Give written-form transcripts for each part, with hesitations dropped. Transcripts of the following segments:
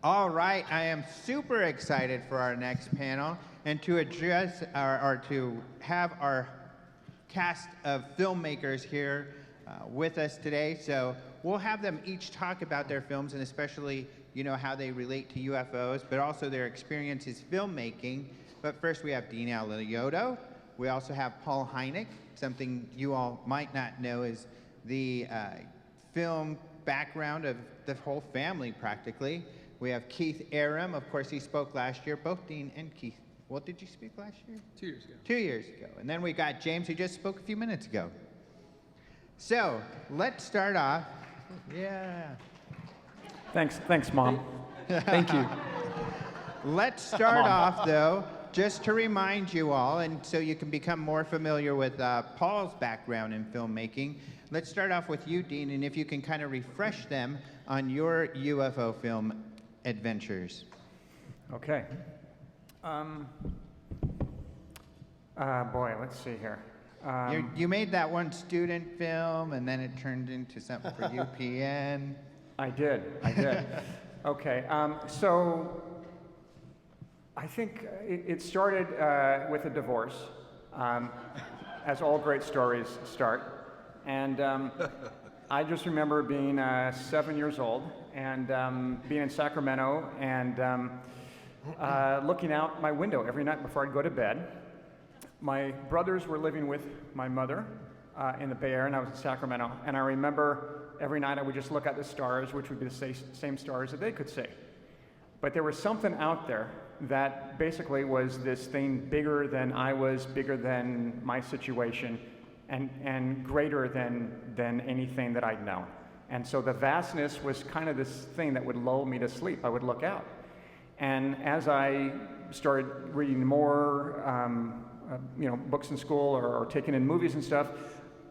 All right, I am super excited for our next panel and to address or to have our cast of filmmakers here with us today. So we'll have them each talk about their films and especially, you know, how they relate to UFOs, but also their experiences filmmaking. But first we have Dean Alioto. We also have Paul Hynek. Something you all might not know is the film background of the whole family practically. We have Keith Arem. Of course, he spoke last year. Both Dean and Keith. What did you speak last year? 2 years ago. 2 years ago. And then we got James, who just spoke a few minutes ago. So let's start off. Yeah. Thanks, Mom. Thank you. Let's start off, though, just to remind you all, and so you can become more familiar with Paul's background in filmmaking. Let's start off with you, Dean, and if you can kind of refresh them on your UFO film adventures. Okay. Boy, let's see here. You made that one student film, and then it turned into something for UPN. I did. Okay, so I think it started with a divorce, as all great stories start. And I just remember being 7 years old and being in Sacramento and looking out my window every night before I'd go to bed. My brothers were living with my mother in the Bay Area, and I was in Sacramento. And I remember every night I would just look at the stars, which would be the same stars that they could see. But there was something out there that basically was this thing bigger than I was, bigger than my situation, and greater than anything that I'd known. And so the vastness was kind of this thing that would lull me to sleep. I would look out. And as I started reading more books in school or taking in movies and stuff,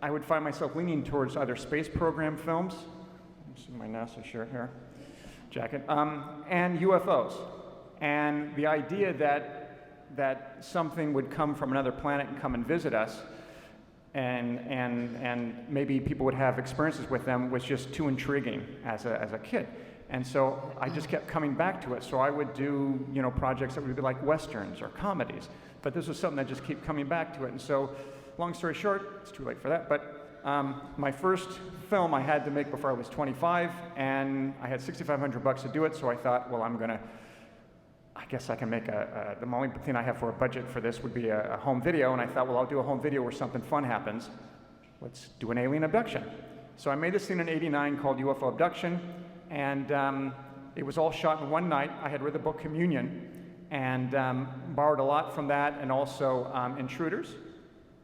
I would find myself leaning towards either space program films, this is my NASA shirt here, jacket, and UFOs. And the idea that something would come from another planet and come and visit us, and maybe people would have experiences with them was just too intriguing as a kid. And so I just kept coming back to it. So I would do, projects that would be like westerns or comedies. But this was something that just kept coming back to it. And so, long story short, it's too late for that, but my first film I had to make before I was 25, and I had $6,500 to do it, so I thought, well, I guess I can make the only thing I have for a budget for this would be a home video, and I thought, well, I'll do a home video where something fun happens. Let's do an alien abduction. So I made this thing in '89 called UFO Abduction, and it was all shot in one night. I had read the book Communion, and borrowed a lot from that, and also Intruders,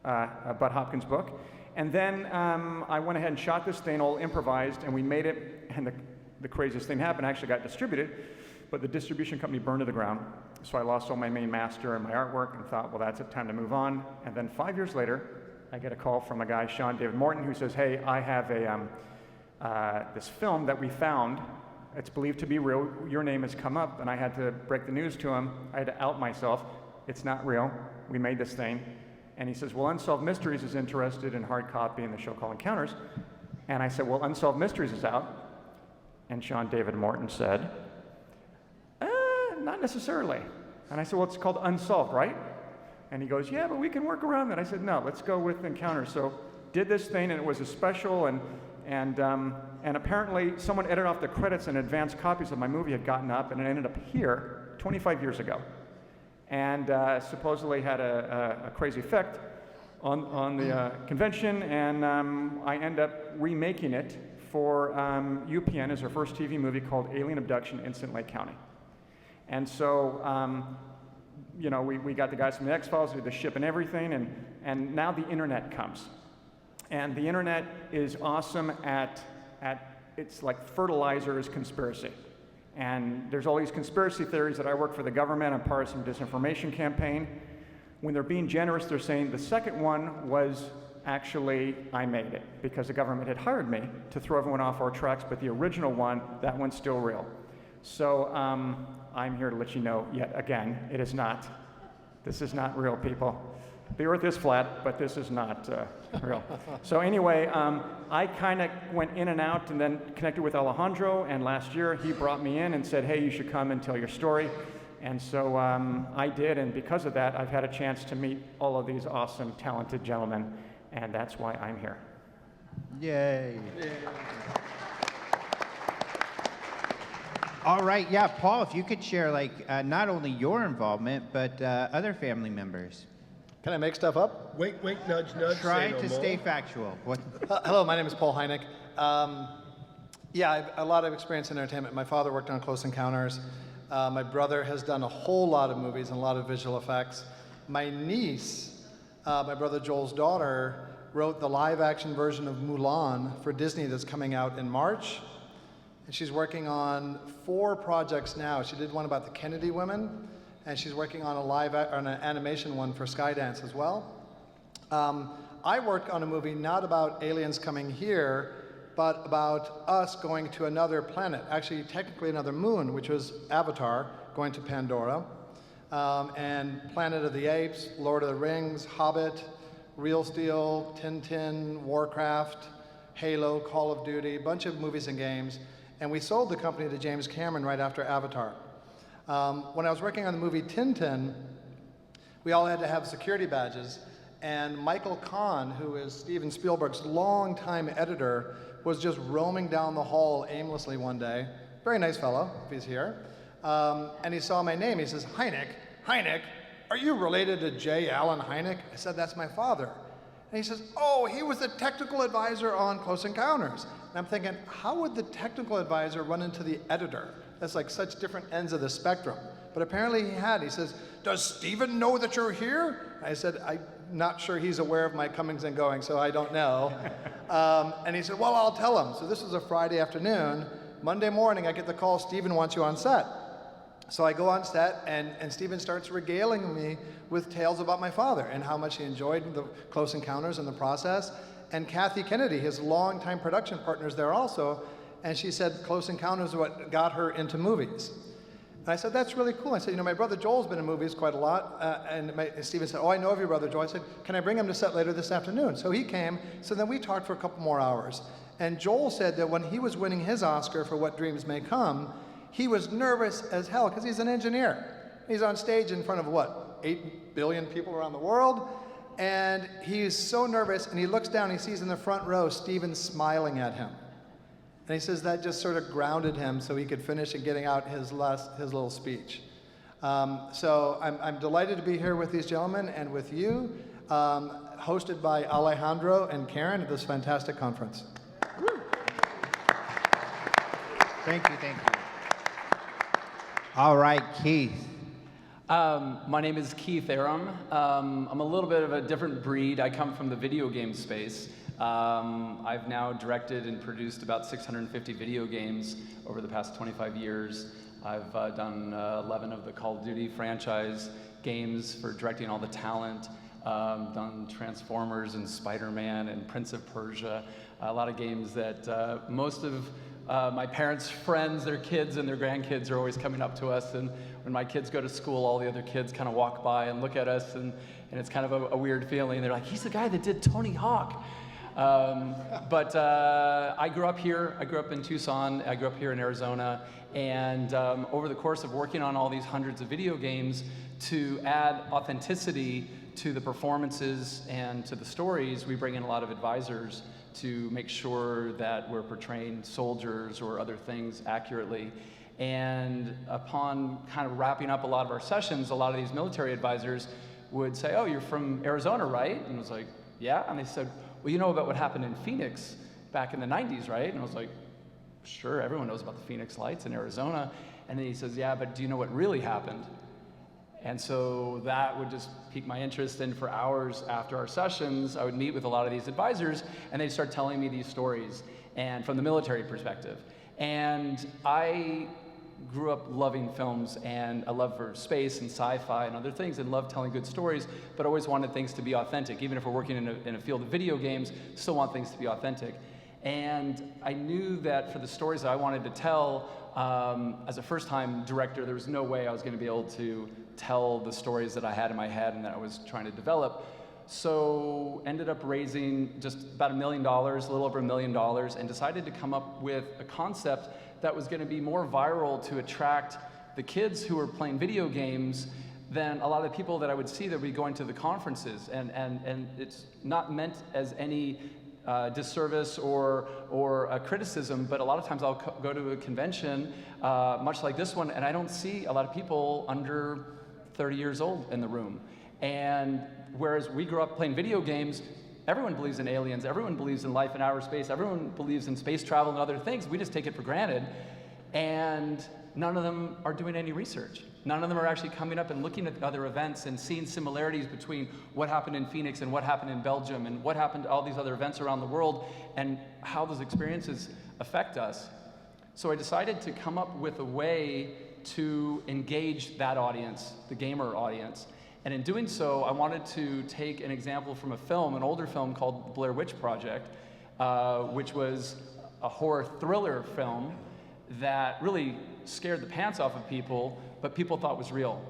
Bud Hopkins' book. And then I went ahead and shot this thing all improvised, and we made it, and the craziest thing happened. I actually got distributed, but the distribution company burned to the ground. So I lost all my main master and my artwork and thought, well, that's it, time to move on. And then 5 years later, I get a call from a guy, Sean David Morton, who says, hey, I have this film that we found. It's believed to be real. Your name has come up. And I had to break the news to him. I had to out myself. It's not real. We made this thing. And he says, well, Unsolved Mysteries is interested in hard copy in the show called Encounters. And I said, well, Unsolved Mysteries is out. And Sean David Morton said, not necessarily. And I said, well, it's called Unsolved, right? And he goes, yeah, but we can work around that. I said, no, let's go with Encounters. So did this thing, and it was a special, and apparently someone edited off the credits and advanced copies of my movie had gotten up, and it ended up here 25 years ago. And supposedly had a crazy effect on the convention, and I end up remaking it for UPN as our first TV movie called Alien Abduction, Instant Lake County. And so, we got the guys from the X-Files, did the ship and everything, and now the internet comes. And the internet is awesome at it's like fertilizer is conspiracy. And there's all these conspiracy theories that I work for the government. I'm part of some disinformation campaign. When they're being generous, they're saying the second one was actually I made it because the government had hired me to throw everyone off our tracks, but the original one, that one's still real. So I'm here to let you know yet again, it is not. This is not real, people. The Earth is flat, but this is not real. So anyway, I kind of went in and out and then connected with Alejandro, and last year he brought me in and said, hey, you should come and tell your story. And so I did, and because of that, I've had a chance to meet all of these awesome, talented gentlemen, and that's why I'm here. Yay. All right, yeah, Paul, if you could share, like, not only your involvement, but other family members. Can I make stuff up? Wink, wink, nudge, nudge. Try to stay factual. Hello, my name is Paul Hynek. Yeah, I have a lot of experience in entertainment. My father worked on Close Encounters. My brother has done a whole lot of movies and a lot of visual effects. My niece, my brother Joel's daughter, wrote the live-action version of Mulan for Disney that's coming out in March. And she's working on 4 projects now. She did one about the Kennedy women, and she's working on an animation one for Skydance as well. I worked on a movie not about aliens coming here, but about us going to another planet, actually technically another moon, which was Avatar, going to Pandora, and Planet of the Apes, Lord of the Rings, Hobbit, Real Steel, Tintin, Warcraft, Halo, Call of Duty, a bunch of movies and games. And we sold the company to James Cameron right after Avatar. When I was working on the movie Tintin, we all had to have security badges. And Michael Kahn, who is Steven Spielberg's longtime editor, was just roaming down the hall aimlessly one day. Very nice fellow, if he's here. And he saw my name. He says, Hynek, are you related to J. Allen Hynek? I said, that's my father. And he says, oh, he was the technical advisor on Close Encounters. And I'm thinking, how would the technical advisor run into the editor? That's like such different ends of the spectrum. But apparently he had. He says, does Steven know that you're here? I said, I'm not sure he's aware of my comings and goings, so I don't know. And he said, well, I'll tell him. So this was a Friday afternoon. Monday morning, I get the call, Steven wants you on set. So I go on set, and Steven starts regaling me with tales about my father and how much he enjoyed the Close Encounters and the process. And Kathy Kennedy, his longtime production partner, is there also, and she said Close Encounters is what got her into movies. And I said, that's really cool. I said, you know, my brother Joel's been in movies quite a lot. And Steven said, oh, I know of your brother Joel. I said, can I bring him to set later this afternoon? So he came. So then we talked for a couple more hours. And Joel said that when he was winning his Oscar for What Dreams May Come, he was nervous as hell because he's an engineer. He's on stage in front of, what, 8 billion people around the world? And he's so nervous, and he looks down, he sees in the front row Steven smiling at him. And he says that just sort of grounded him so he could finish and getting out his little speech. So I'm delighted to be here with these gentlemen and with you, hosted by Alejandro and Karen at this fantastic conference. Thank you, thank you. All right, Keith. My name is Keith Arem. I'm a little bit of a different breed. I come from the video game space. I've now directed and produced about 650 video games over the past 25 years. I've done 11 of the Call of Duty franchise games for directing all the talent. Done Transformers and Spider-Man and Prince of Persia. A lot of games that most of my parents' friends, their kids and their grandkids are always coming up to us, and when my kids go to school, all the other kids kind of walk by and look at us, and it's kind of a weird feeling. They're like, he's the guy that did Tony Hawk. But I grew up here. I grew up in Tucson. I grew up here in Arizona, and over the course of working on all these hundreds of video games, to add authenticity to the performances and to the stories, we bring in a lot of advisors to make sure that we're portraying soldiers or other things accurately. And upon kind of wrapping up a lot of our sessions, a lot of these military advisors would say, oh, you're from Arizona, right? And I was like, yeah. And they said, well, you know about what happened in Phoenix back in the 90s, right? And I was like, sure, everyone knows about the Phoenix Lights in Arizona. And then he says, yeah, but do you know what really happened? And so that would just pique my interest, and for hours after our sessions, I would meet with a lot of these advisors, and they'd start telling me these stories, and from the military perspective. And I grew up loving films and a love for space and sci-fi and other things, and loved telling good stories, but always wanted things to be authentic. Even if we're working in a field of video games, still want things to be authentic. And I knew that for the stories that I wanted to tell, as a first-time director, there was no way I was going to be able to tell the stories that I had in my head and that I was trying to develop. So ended up raising just about $1 million, a little over $1 million, and decided to come up with a concept that was going to be more viral to attract the kids who were playing video games than a lot of the people that I would see that would be going to the conferences. And it's not meant as any disservice or a criticism, but a lot of times I'll go to a convention, much like this one, and I don't see a lot of people under 30 years old in the room. And whereas we grew up playing video games, everyone believes in aliens, everyone believes in life in outer space, everyone believes in space travel and other things. We just take it for granted. And none of them are doing any research. None of them are actually coming up and looking at other events and seeing similarities between what happened in Phoenix and what happened in Belgium and what happened to all these other events around the world and how those experiences affect us. So I decided to come up with a way to engage that audience, the gamer audience. And in doing so, I wanted to take an example from a film, an older film called The Blair Witch Project, which was a horror thriller film that really scared the pants off of people, but people thought was real.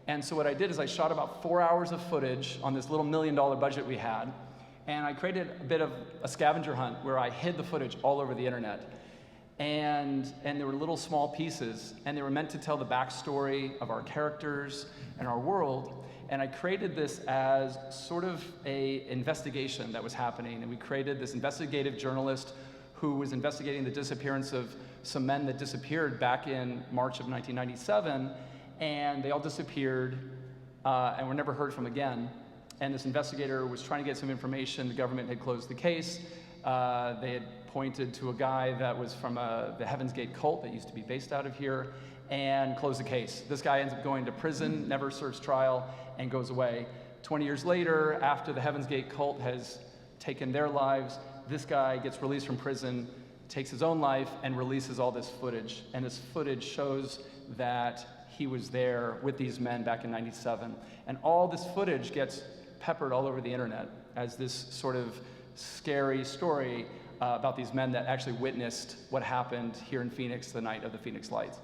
And so what I did is I shot about 4 hours of footage on this little $1 million budget we had, and I created a bit of a scavenger hunt where I hid the footage all over the internet. And there were little small pieces, and they were meant to tell the backstory of our characters and our world. And I created this as sort of an investigation that was happening, and we created this investigative journalist who was investigating the disappearance of some men that disappeared back in March of 1997, and they all disappeared and were never heard from again. And this investigator was trying to get some information. The government had closed the case. They had pointed to a guy that was from the Heaven's Gate cult that used to be based out of here and closed the case. This guy ends up going to prison, never serves trial, and goes away. 20 years later, after the Heaven's Gate cult has taken their lives, this guy gets released from prison, takes his own life, and releases all this footage. And this footage shows that he was there with these men back in '97. And all this footage gets peppered all over the internet as this sort of scary story about these men that actually witnessed what happened here in Phoenix the night of the Phoenix Lights.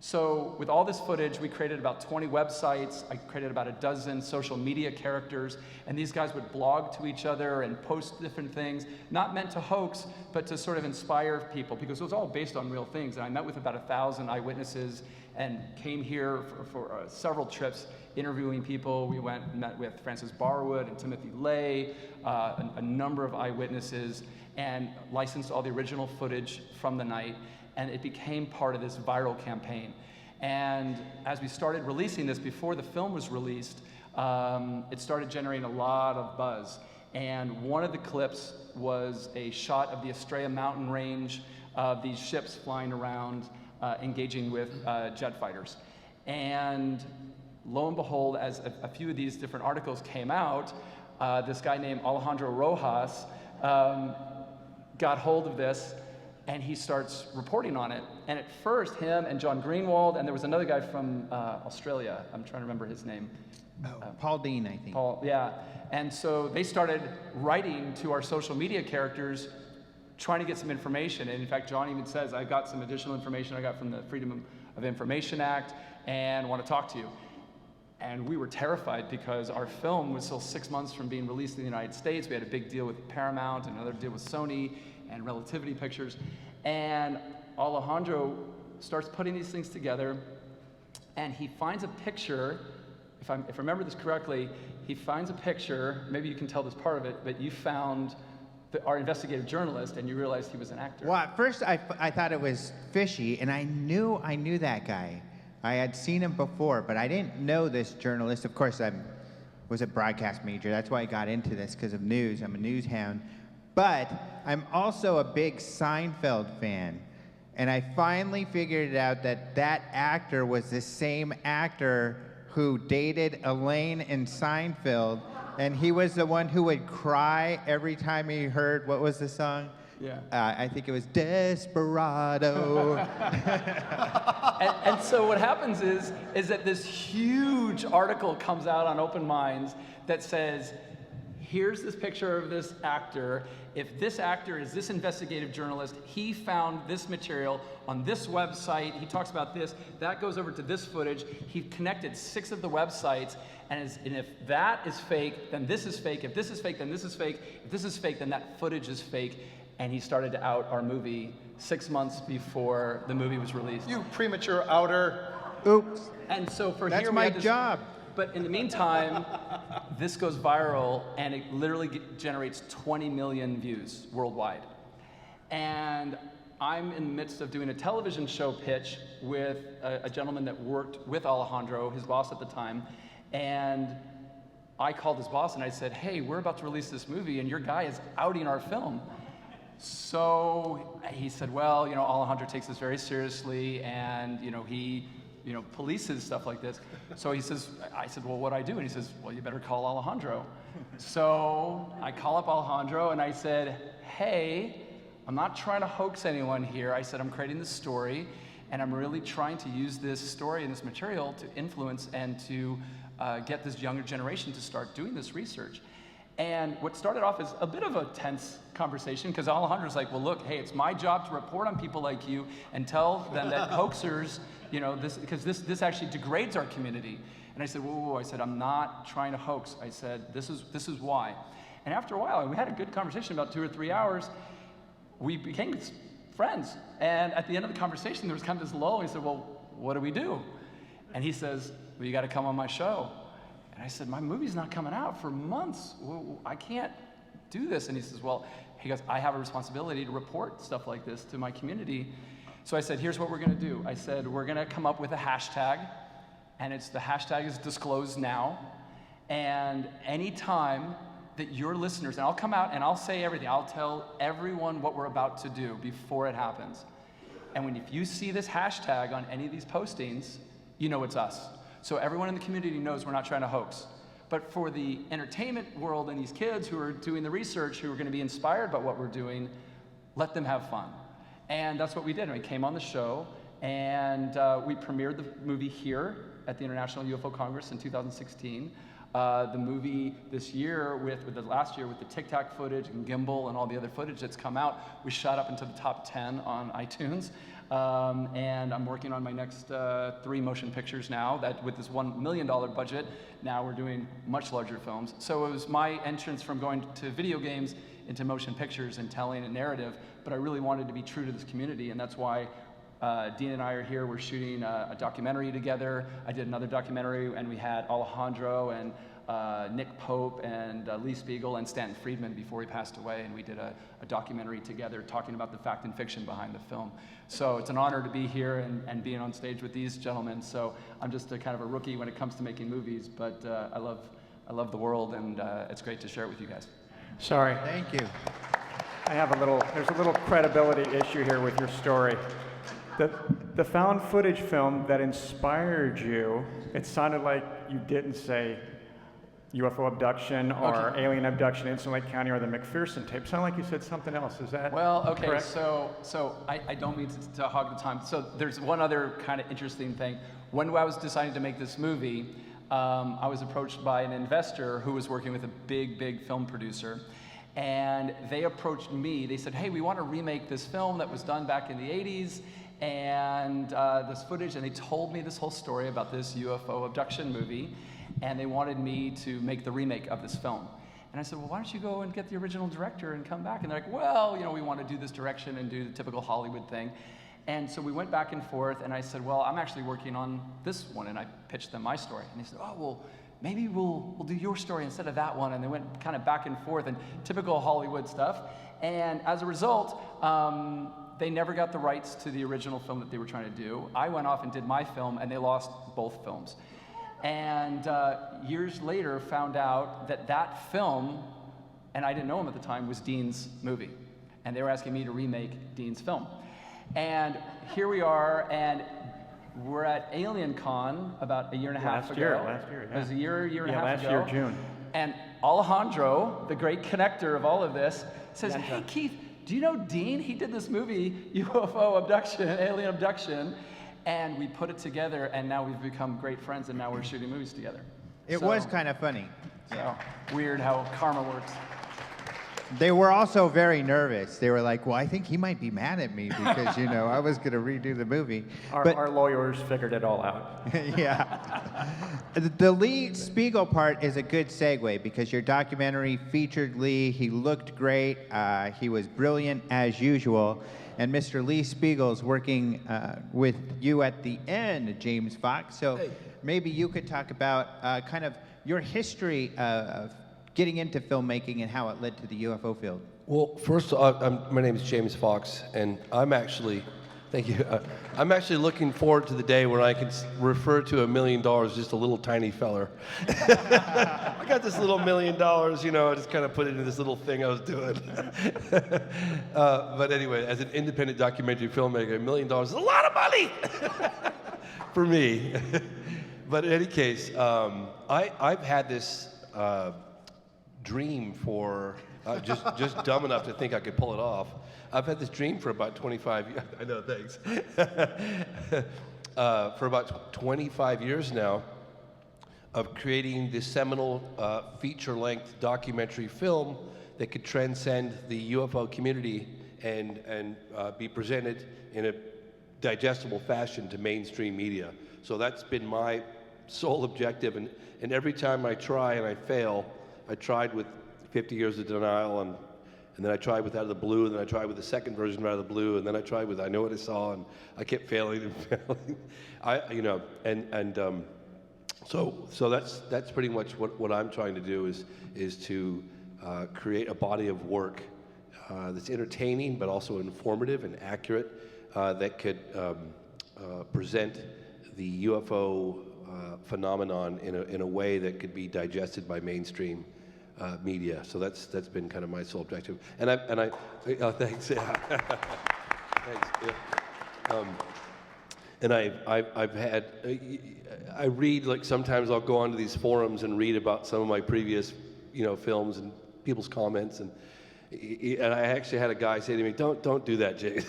So with all this footage, we created about 20 websites. I created about a dozen social media characters, and these guys would blog to each other and post different things, not meant to hoax, but to sort of inspire people, because it was all based on real things. And I met with about 1,000 eyewitnesses and came here for several trips interviewing people. We went and met with Francis Barwood and Timothy Lay, a number of eyewitnesses, and licensed all the original footage from the night. And it became part of this viral campaign. And as we started releasing this, before the film was released, it started generating a lot of buzz. And one of the clips was a shot of the Estrella mountain range of these ships flying around, engaging with jet fighters. And lo and behold, as a few of these different articles came out, this guy named Alejandro Rojas got hold of this, and he starts reporting on it. And at first, him and John Greenwald, and there was another guy from Australia, I'm trying to remember his name. Paul Dean, I think. Paul, yeah. And so they started writing to our social media characters, trying to get some information. And in fact, John even says, I got some additional information I got from the Freedom of Information Act, and want to talk to you. And we were terrified because our film was still 6 months from being released in the United States. We had a big deal with Paramount, another deal with Sony, and Relativity Pictures. And Alejandro starts putting these things together, and he finds a picture. If I remember this correctly, he finds a picture, maybe you can tell this part of it, but you found our investigative journalist, and you realized he was an actor. Well, at first I thought it was fishy, and I knew that guy. I had seen him before, but I didn't know this journalist. Of course, I was a broadcast major. That's why I got into this, because of news. I'm a news hound. But I'm also a big Seinfeld fan. And I finally figured out that that actor was the same actor who dated Elaine in Seinfeld. And he was the one who would cry every time he heard, what was the song? Yeah. I think it was Desperado. and so what happens is that this huge article comes out on Open Minds that says, here's this picture of this actor. If this actor is this investigative journalist, he found this material on this website. He talks about this. That goes over to this footage. He connected 6 of the websites. And if that is fake, then this is fake. If this is fake, then this is fake. If this is fake, then that footage is fake. And he started to out our movie 6 months before the movie was released. You premature outer. Oops. And so for That's here, we my had this, job. But in the meantime, this goes viral, and it literally generates 20 million views worldwide. And I'm in the midst of doing a television show pitch with a gentleman that worked with Alejandro, his boss at the time. And I called his boss and I said, hey, we're about to release this movie, and your guy is outing our film. So he said, well, Alejandro takes this very seriously, and he polices stuff like this. So I said, well, what do I do? And he says, well, you better call Alejandro. So I call up Alejandro and I said, hey, I'm not trying to hoax anyone here. I said, I'm creating this story, and I'm really trying to use this story and this material to influence and to get this younger generation to start doing this research. And what started off as a bit of a tense conversation, because Alejandro's like, well, look, hey, it's my job to report on people like you and tell them that hoaxers, because this actually degrades our community. And I said, whoa, I said, I'm not trying to hoax. I said, this is why. And after a while, we had a good conversation, about 2 or 3 hours. We became friends. And at the end of the conversation, there was kind of this lull. He said, well, what do we do? And he says, well, you got to come on my show. And I said, my movie's not coming out for months. I can't do this. And he says, well, he goes, I have a responsibility to report stuff like this to my community. So I said, here's what we're going to do. I said, we're going to come up with a hashtag, and the hashtag is disclose now. And anytime that your listeners, and I'll come out and I'll say everything. I'll tell everyone what we're about to do before it happens. And if you see this hashtag on any of these postings, you know it's us. So everyone in the community knows we're not trying to hoax. But for the entertainment world and these kids who are doing the research, who are going to be inspired by what we're doing, let them have fun. And that's what we did. And we came on the show, and we premiered the movie here at the International UFO Congress in 2016. The movie this year, last year with the Tic Tac footage and gimbal and all the other footage that's come out, we shot up into the top 10 on iTunes. And I'm working on my next 3 motion pictures now, that with this $1 million budget, now we're doing much larger films. So it was my entrance from going to video games into motion pictures and telling a narrative, but I really wanted to be true to this community, and that's why Dean and I are here. We're shooting a documentary together. I did another documentary, and we had Alejandro and Nick Pope and Lee Spiegel and Stanton Friedman before he passed away, and we did a documentary together talking about the fact and fiction behind the film. So it's an honor to be here and being on stage with these gentlemen. So I'm just a kind of a rookie when it comes to making movies, but I love the world, and it's great to share it with you guys. Sorry. Thank you. There's a little credibility issue here with your story. The found footage film that inspired you, it sounded like you didn't say UFO abduction or alien abduction in Lake County or the McPherson tape. It sounded like you said something else. Is that correct? So I don't mean to hog the time. So there's one other kind of interesting thing. When I was deciding to make this movie, I was approached by an investor who was working with a big film producer. And they approached me. They said, hey, we want to remake this film that was done back in the 80s. And this footage, and they told me this whole story about this UFO abduction movie, and they wanted me to make the remake of this film. And I said, well, why don't you go and get the original director and come back? And they're like, well, we want to do this direction and do the typical Hollywood thing. And so we went back and forth, and I said, well, I'm actually working on this one, and I pitched them my story. And they said, oh, well, maybe we'll do your story instead of that one. And they went kind of back and forth, and typical Hollywood stuff. And as a result, they never got the rights to the original film that they were trying to do. I went off and did my film, and they lost both films. And years later, found out that film, and I didn't know him at the time, was Dean's movie. And they were asking me to remake Dean's film. And here we are, and we're at Alien Con about a year and a half ago. Last year, yeah. It was a year and a half last ago. year, June. And Alejandro, the great connector of all of this, says, hey, Keith, do you know Dean? He did this movie, UFO Abduction, Alien Abduction, and we put it together, and now we've become great friends, and now we're shooting movies together. It was kind of funny. So weird how karma works. They were also very nervous. They were like, well, I think he might be mad at me because, I was going to redo the movie. Our lawyers figured it all out. Yeah. The Lee Spiegel part is a good segue because your documentary featured Lee. He looked great. He was brilliant as usual. And Mr. Lee Spiegel's working with you at the end, James Fox. So maybe you could talk about kind of your history of getting into filmmaking and how it led to the UFO field. Well, first, my name is James Fox, and I'm actually, thank you, I'm actually looking forward to the day when I can refer to $1 million as just a little tiny feller. I got this little $1 million, I just kind of put it in this little thing I was doing. But anyway, as an independent documentary filmmaker, $1 million is a lot of money for me. But in any case, I've had this dream for just dumb enough to think I could pull it off. I've had this dream for about 25 years. I know, thanks. For about 25 years now of creating this seminal feature-length documentary film that could transcend the UFO community and be presented in a digestible fashion to mainstream media. So that's been my sole objective, and every time I try and I fail, I tried with 50 Years of Denial, and then I tried with Out of the Blue, and then I tried with the second version of Out of the Blue, and then I tried with I Know What I Saw, and I kept failing and failing. So that's pretty much what I'm trying to do is to create a body of work that's entertaining but also informative and accurate that could present the UFO phenomenon in a way that could be digested by mainstream media. So that's been kind of my sole objective. And I thanks. Yeah. Thanks. Yeah. And I've had I read, like, sometimes I'll go onto these forums and read about some of my previous films and people's comments, and I actually had a guy say to me, don't do that, Jay.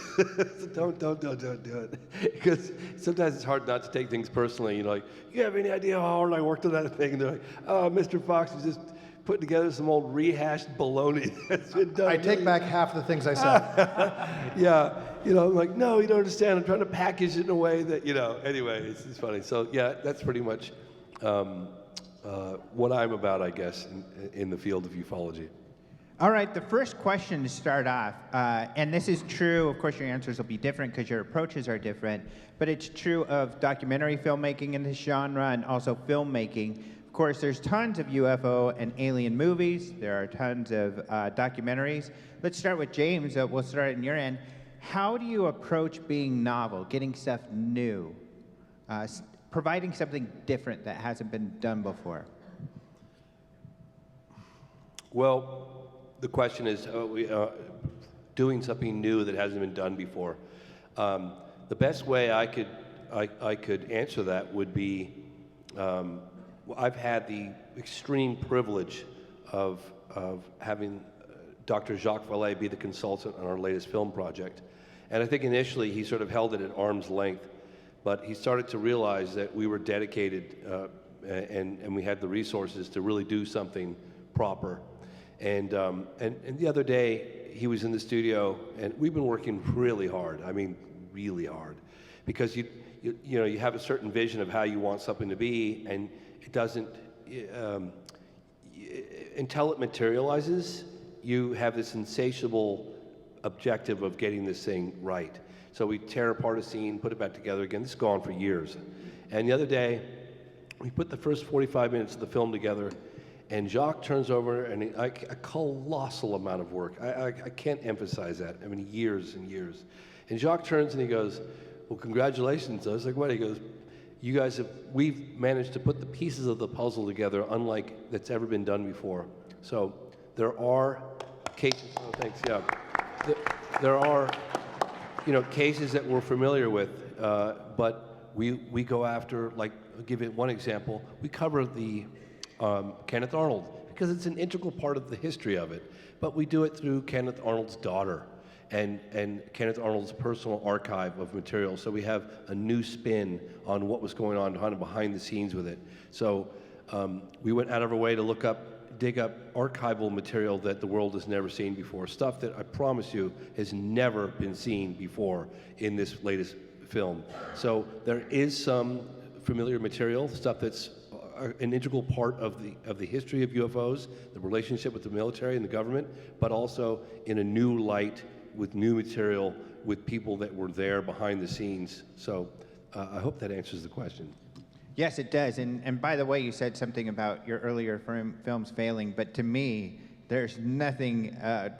don't do it. Because sometimes it's hard not to take things personally. Like, you have any idea how hard I worked on that thing? And they're like, oh, Mr. Fox is just putting together some old rehashed baloney that's been done. I take back half the things I said. Yeah, I'm like, no, you don't understand. I'm trying to package it in a way that, anyway, it's funny. So yeah, that's pretty much what I'm about, I guess, in the field of ufology. All right, the first question to start off, and this is true, of course your answers will be different because your approaches are different, but it's true of documentary filmmaking in this genre and also filmmaking. Of course, there's tons of UFO and alien movies. There are tons of documentaries. Let's start with James. We'll start on your end. How do you approach being novel, getting stuff new, providing something different that hasn't been done before? Well, the question is doing something new that hasn't been done before. The best way I could answer that would be, I've had the extreme privilege of having Dr. Jacques Vallée be the consultant on our latest film project. And I think initially he sort of held it at arm's length, but he started to realize that we were dedicated and we had the resources to really do something proper. And the other day he was in the studio, and we've been working really hard. I mean, really hard, because you have a certain vision of how you want something to be, and it doesn't until it materializes. You have this insatiable objective of getting this thing right. So we tear apart a scene, put it back together again. This has gone for years. And the other day, we put the first 45 minutes of the film together, and Jacques turns over, and a colossal amount of work. I can't emphasize that. I mean, years and years. And Jacques turns and he goes, well, congratulations. I was like, what? He goes, we've managed to put the pieces of the puzzle together unlike that's ever been done before. So there are cases, oh, thanks, yeah. There are, cases that we're familiar with, but we go after, like, I'll give you one example. We cover the Kenneth Arnold, because it's an integral part of the history of it. But we do it through Kenneth Arnold's daughter and Kenneth Arnold's personal archive of material. So we have a new spin on what was going on kind of behind the scenes with it. So We went out of our way to dig up archival material that the world has never seen before, stuff that I promise you has never been seen before in this latest film. So there is some familiar material, stuff that's an integral part of the history of UFOs, the relationship with the military and the government, but also in a new light with new material with people that were there behind the scenes. So I hope that answers the question. Yes, it does. And by the way, you said something about your earlier films failing, but to me, there's nothing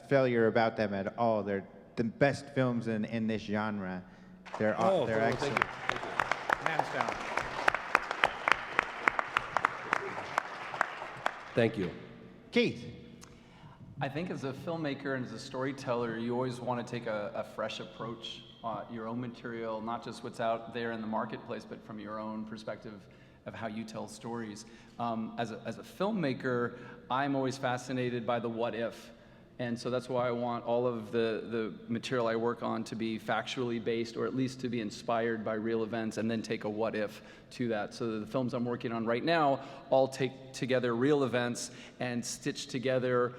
failure about them at all. They're the best films in this genre. They're excellent. Thank you. Hands down. Thank you. Keith. I think as a filmmaker and as a storyteller, you always want to take a fresh approach on your own material, not just what's out there in the marketplace, but from your own perspective of how you tell stories. As a filmmaker, I'm always fascinated by the what if. And so that's why I want all of the material I work on to be factually based, or at least to be inspired by real events, and then take a what if to that. So the films I'm working on right now all take together real events and stitch together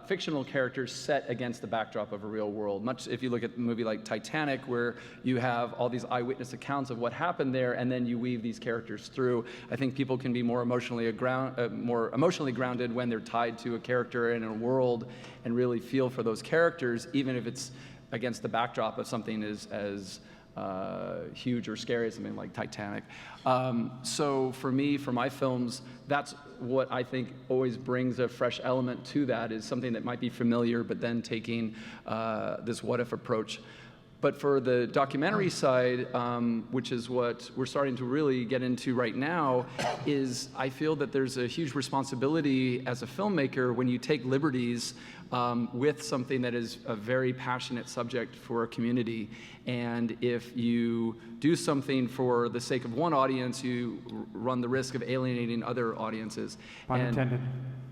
fictional characters set against the backdrop of a real world. Much if you look at a movie like Titanic, where you have all these eyewitness accounts of what happened there, and then you weave these characters through. I think people can be more emotionally grounded when they're tied to a character in a world and really feel for those characters, even if it's against the backdrop of something as huge or scary as something like Titanic. So for me, for my films, that's what I think always brings a fresh element to that, is something that might be familiar, but then taking this what if approach. But for the documentary side, which is what we're starting to really get into right now, is I feel that there's a huge responsibility as a filmmaker when you take liberties with something that is a very passionate subject for a community. And if you do something for the sake of one audience, you run the risk of alienating other audiences. Pun intended.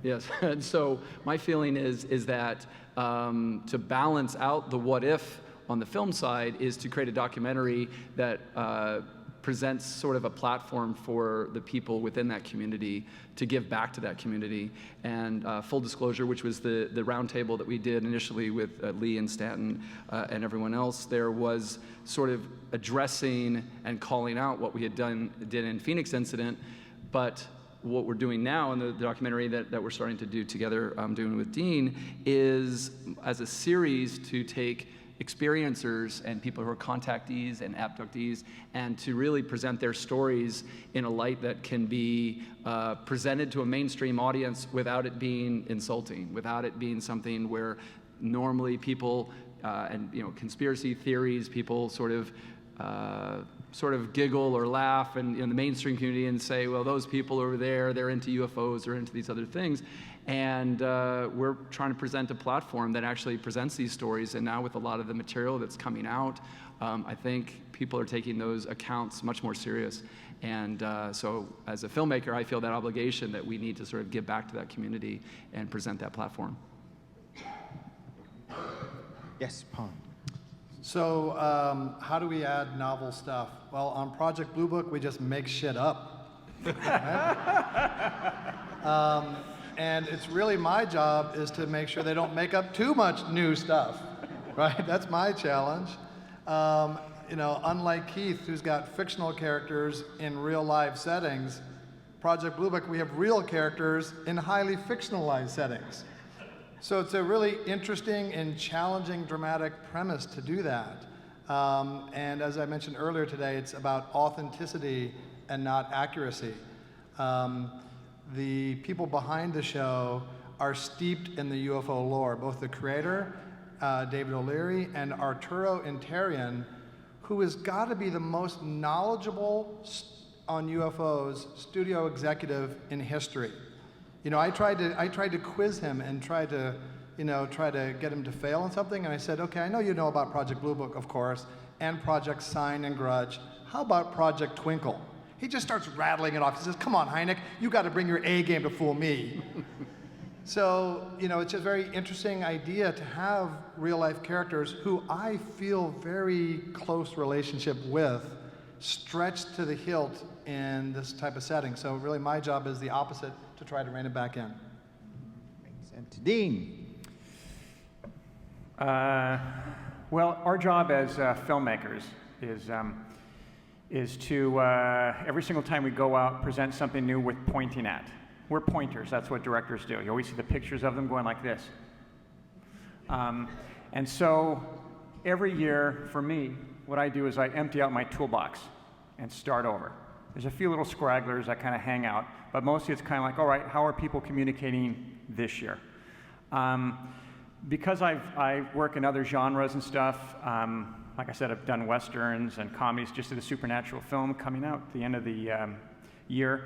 Yes, and so my feeling is that to balance out the what if on the film side is to create a documentary that presents sort of a platform for the people within that community to give back to that community. And full disclosure, which was the roundtable that we did initially with Lee and Stanton and everyone else, there was sort of addressing and calling out what we had did in Phoenix incident, but what we're doing now in the documentary that we're starting to do together, doing with Dean, is as a series to take experiencers and people who are contactees and abductees, and to really present their stories in a light that can be presented to a mainstream audience without it being insulting, without it being something where normally people and conspiracy theories, people sort of giggle or laugh in the mainstream community and say, well, those people over there, they're into UFOs or into these other things. And we're trying to present a platform that actually presents these stories. And now with a lot of the material that's coming out, I think people are taking those accounts much more serious. And so as a filmmaker, I feel that obligation that we need to sort of give back to that community and present that platform. Yes, Paul. So how do we add novel stuff? Well, on Project Blue Book, we just make shit up. Right? And it's really my job is to make sure they don't make up too much new stuff, right? That's my challenge. Unlike Keith, who's got fictional characters in real life settings, Project Blue Book, we have real characters in highly fictionalized settings. So it's a really interesting and challenging dramatic premise to do that. And as I mentioned earlier today, it's about authenticity and not accuracy. The people behind the show are steeped in the UFO lore, both the creator, David O'Leary, and Arturo Interian, who has got to be the most knowledgeable on UFOs studio executive in history. I tried to quiz him and try to get him to fail on something, and I said, okay, I know you know about Project Blue Book, of course, and Project Sign and Grudge. How about Project Twinkle? He just starts rattling it off. He says, come on, Hynek, you got to bring your A game to fool me. So, it's a very interesting idea to have real life characters who I feel very close relationship with, stretched to the hilt in this type of setting. So really my job is the opposite, to try to rein it back in. Makes sense. Dean. Well, our job as filmmakers is to, every single time we go out, present something new with pointing at. We're pointers, that's what directors do. You always see the pictures of them going like this. And so every year, for me, what I do is I empty out my toolbox and start over. There's a few little scragglers that kind of hang out, but mostly it's kind of like, all right, how are people communicating this year? Because I work in other genres and stuff, like I said, I've done westerns and comedies, just did a supernatural film coming out at the end of the year.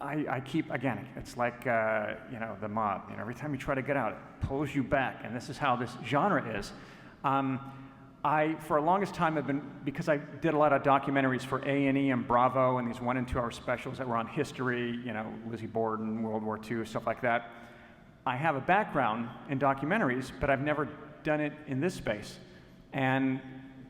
I keep, again, it's like, you know, the mob. You know, every time you try to get out, it pulls you back, and this is how this genre is. For the longest time, I've been, because I did a lot of documentaries for A&E and Bravo, and these 1 and 2 hour specials that were on history, you know, Lizzie Borden, World War II, stuff like that. I have a background in documentaries, but I've never done it in this space. And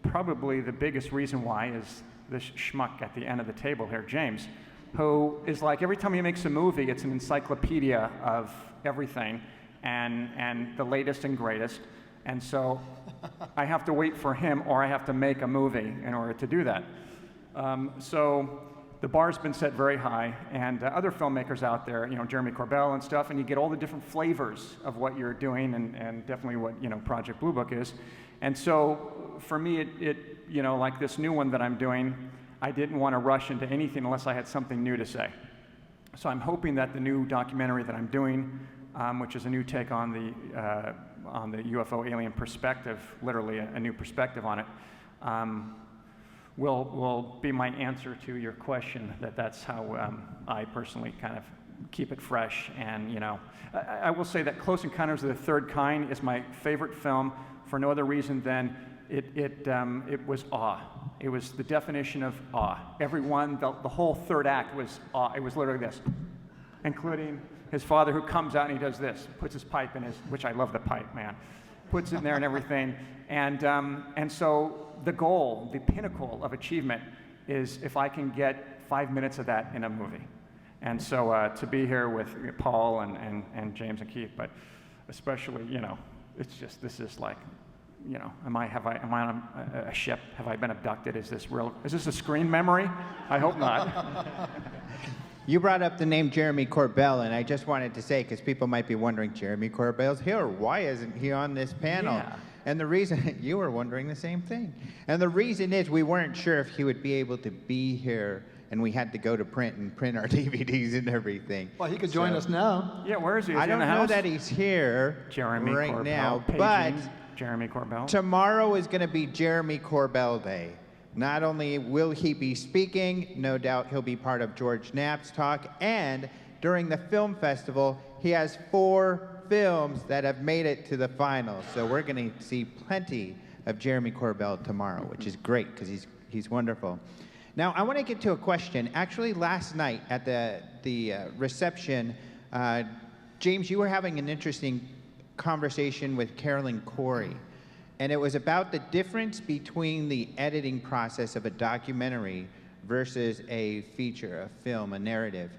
probably the biggest reason why is this schmuck at the end of the table here, James, who is like, every time he makes a movie, it's an encyclopedia of everything and the latest and greatest. And so I have to wait for him, or I have to make a movie in order to do that. So the bar's been set very high, and other filmmakers out there, you know, Jeremy Corbell and stuff, and you get all the different flavors of what you're doing, and definitely what, you know, Project Blue Book is. And so for me, you know, like this new one that I'm doing, I didn't want to rush into anything unless I had something new to say. So I'm hoping that the new documentary that I'm doing, which is a new take on the UFO alien perspective, literally a new perspective on it, will be my answer to your question. That's how I personally kind of keep it fresh. And, you know, I will say that Close Encounters of the Third Kind is my favorite film for no other reason than it was awe. It was the definition of awe. Everyone, the whole third act was awe. It was literally this, including his father, who comes out and he does this, puts his pipe in his, which I love the pipe, man, puts it in there and everything. And so the goal, the pinnacle of achievement is if I can get 5 minutes of that in a movie. And so to be here with Paul and James and Keith, but especially, you know, it's just, this is like, you know, am I on a ship? Have I been abducted? Is this real? Is this a screen memory? I hope not. You brought up the name Jeremy Corbell, and I just wanted to say, because people might be wondering, Jeremy Corbell's here. Why isn't he on this panel? Yeah. And the reason, you were wondering the same thing. And the reason is we weren't sure if he would be able to be here, and we had to go to print and print our DVDs and everything. Well, he could join us now. Yeah, where is he? Is I he don't in the know house? that he's here Jeremy right Corbell, now, paging but Jeremy Corbell. tomorrow is going to be Jeremy Corbell Day. Not only will he be speaking, no doubt he'll be part of George Knapp's talk, and during the film festival, he has 4 films that have made it to the finals. So we're going to see plenty of Jeremy Corbell tomorrow, which is great because he's wonderful. Now, I want to get to a question. Actually, last night at the reception, James, you were having an interesting conversation with Carolyn Corey. And it was about the difference between the editing process of a documentary versus a feature, a film, a narrative.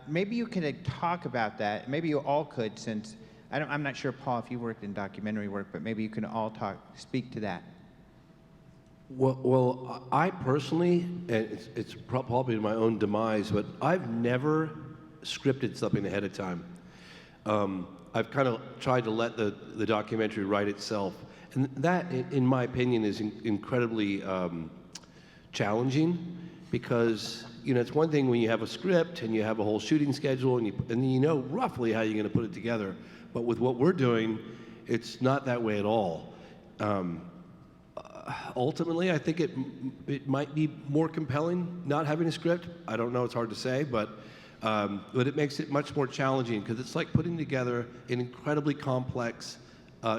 Maybe you could talk about that. Maybe you all could, since I'm not sure, Paul, if you worked in documentary work, but maybe you can all speak to that. Well, I personally, and it's probably my own demise, but I've never scripted something ahead of time. I've kind of tried to let the documentary write itself. And that, in my opinion, is incredibly challenging, because, you know, it's one thing when you have a script and you have a whole shooting schedule and you know roughly how you're going to put it together. But with what we're doing, it's not that way at all. Ultimately, I think it might be more compelling not having a script. I don't know, it's hard to say, but it makes it much more challenging, because it's like putting together an incredibly complex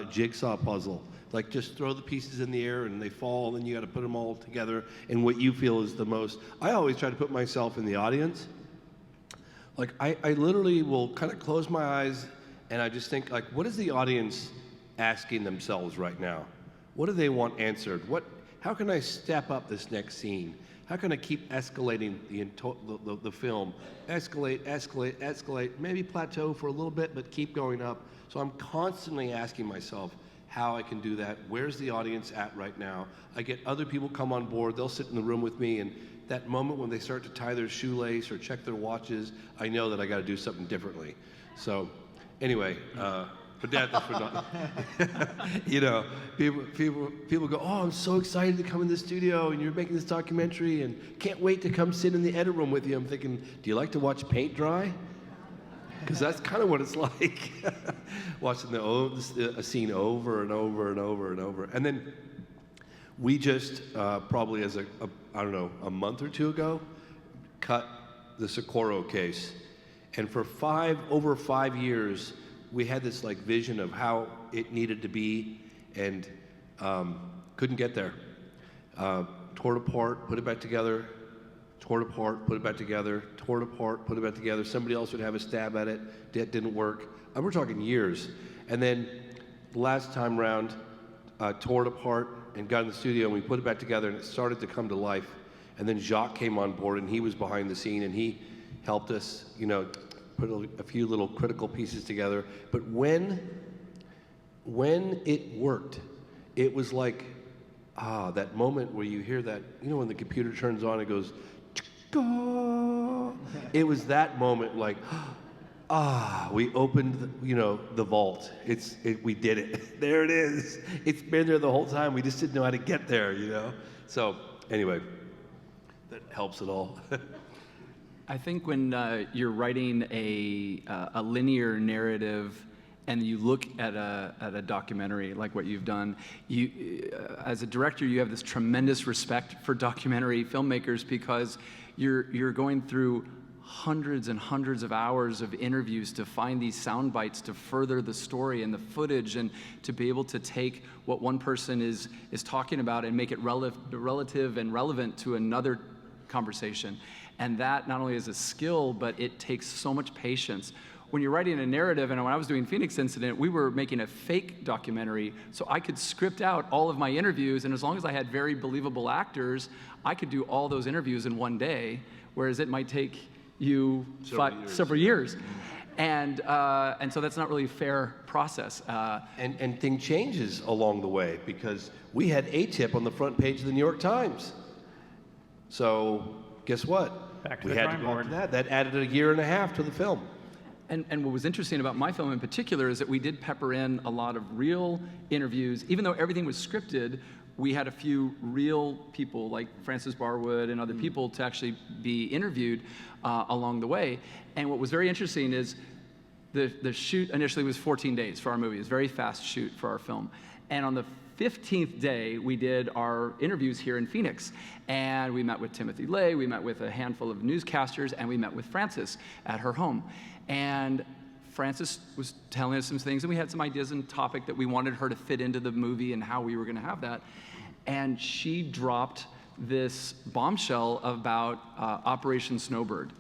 jigsaw puzzle. Like, just throw the pieces in the air and they fall, and you got to put them all together in what you feel is the most. I always try to put myself in the audience. Like, I literally will kind of close my eyes and I just think, like, what is the audience asking themselves right now? What do they want answered? How can I step up this next scene? How can I keep escalating the film? Escalate, maybe plateau for a little bit, but keep going up. So I'm constantly asking myself how I can do that. Where's the audience at right now? I get other people come on board, they'll sit in the room with me, and that moment when they start to tie their shoelace or check their watches, I know that I gotta do something differently. So anyway, but that's for not, you know, people go, oh, I'm so excited to come in the studio and you're making this documentary and can't wait to come sit in the edit room with you. I'm thinking, do you like to watch paint dry? Because that's kind of what it's like, watching a scene over and over and over and over. And then we just, probably as I don't know, a month or two ago, cut the Socorro case. And for over 5 years, we had this like vision of how it needed to be, and couldn't get there. Tore it apart, put it back together, tore it apart, put it back together, tore it apart, put it back together. Somebody else would have a stab at it. That didn't work. And we're talking years. And then the last time round, tore it apart and got in the studio, and we put it back together, and it started to come to life. And then Jacques came on board, and he was behind the scene, and he helped us, you know, put a few little critical pieces together. But when it worked, it was like, that moment where you hear that, you know, when the computer turns on, it goes, it was that moment, like, we opened, the vault. We did it. There it is. It's been there the whole time. We just didn't know how to get there, So anyway, that helps it all. I think when you're writing a linear narrative and you look at a documentary like what you've done, as a director, you have this tremendous respect for documentary filmmakers because you're going through hundreds and hundreds of hours of interviews to find these sound bites to further the story and the footage, and to be able to take what one person is talking about and make it relative and relevant to another conversation. And that not only is a skill, but it takes so much patience. When you're writing a narrative, and when I was doing Phoenix Incident, we were making a fake documentary, so I could script out all of my interviews, and as long as I had very believable actors, I could do all those interviews in one day, whereas it might take you several years. And so that's not really a fair process. And thing changes along the way, because we had A-Tip on the front page of the New York Times. So guess what? Back to we the had drawing to go board. to that. That added a year and a half to the film. And what was interesting about my film in particular is that we did pepper in a lot of real interviews. Even though everything was scripted, we had a few real people like Francis Barwood and other people to actually be interviewed along the way. And what was very interesting is the shoot initially was 14 days for our movie. It was a very fast shoot for our film. And on the 15th day, we did our interviews here in Phoenix. And we met with Timothy Lay, we met with a handful of newscasters, and we met with Frances at her home. And Frances was telling us some things, and we had some ideas and topic that we wanted her to fit into the movie and how we were gonna have that. And she dropped this bombshell about Operation Snowbird.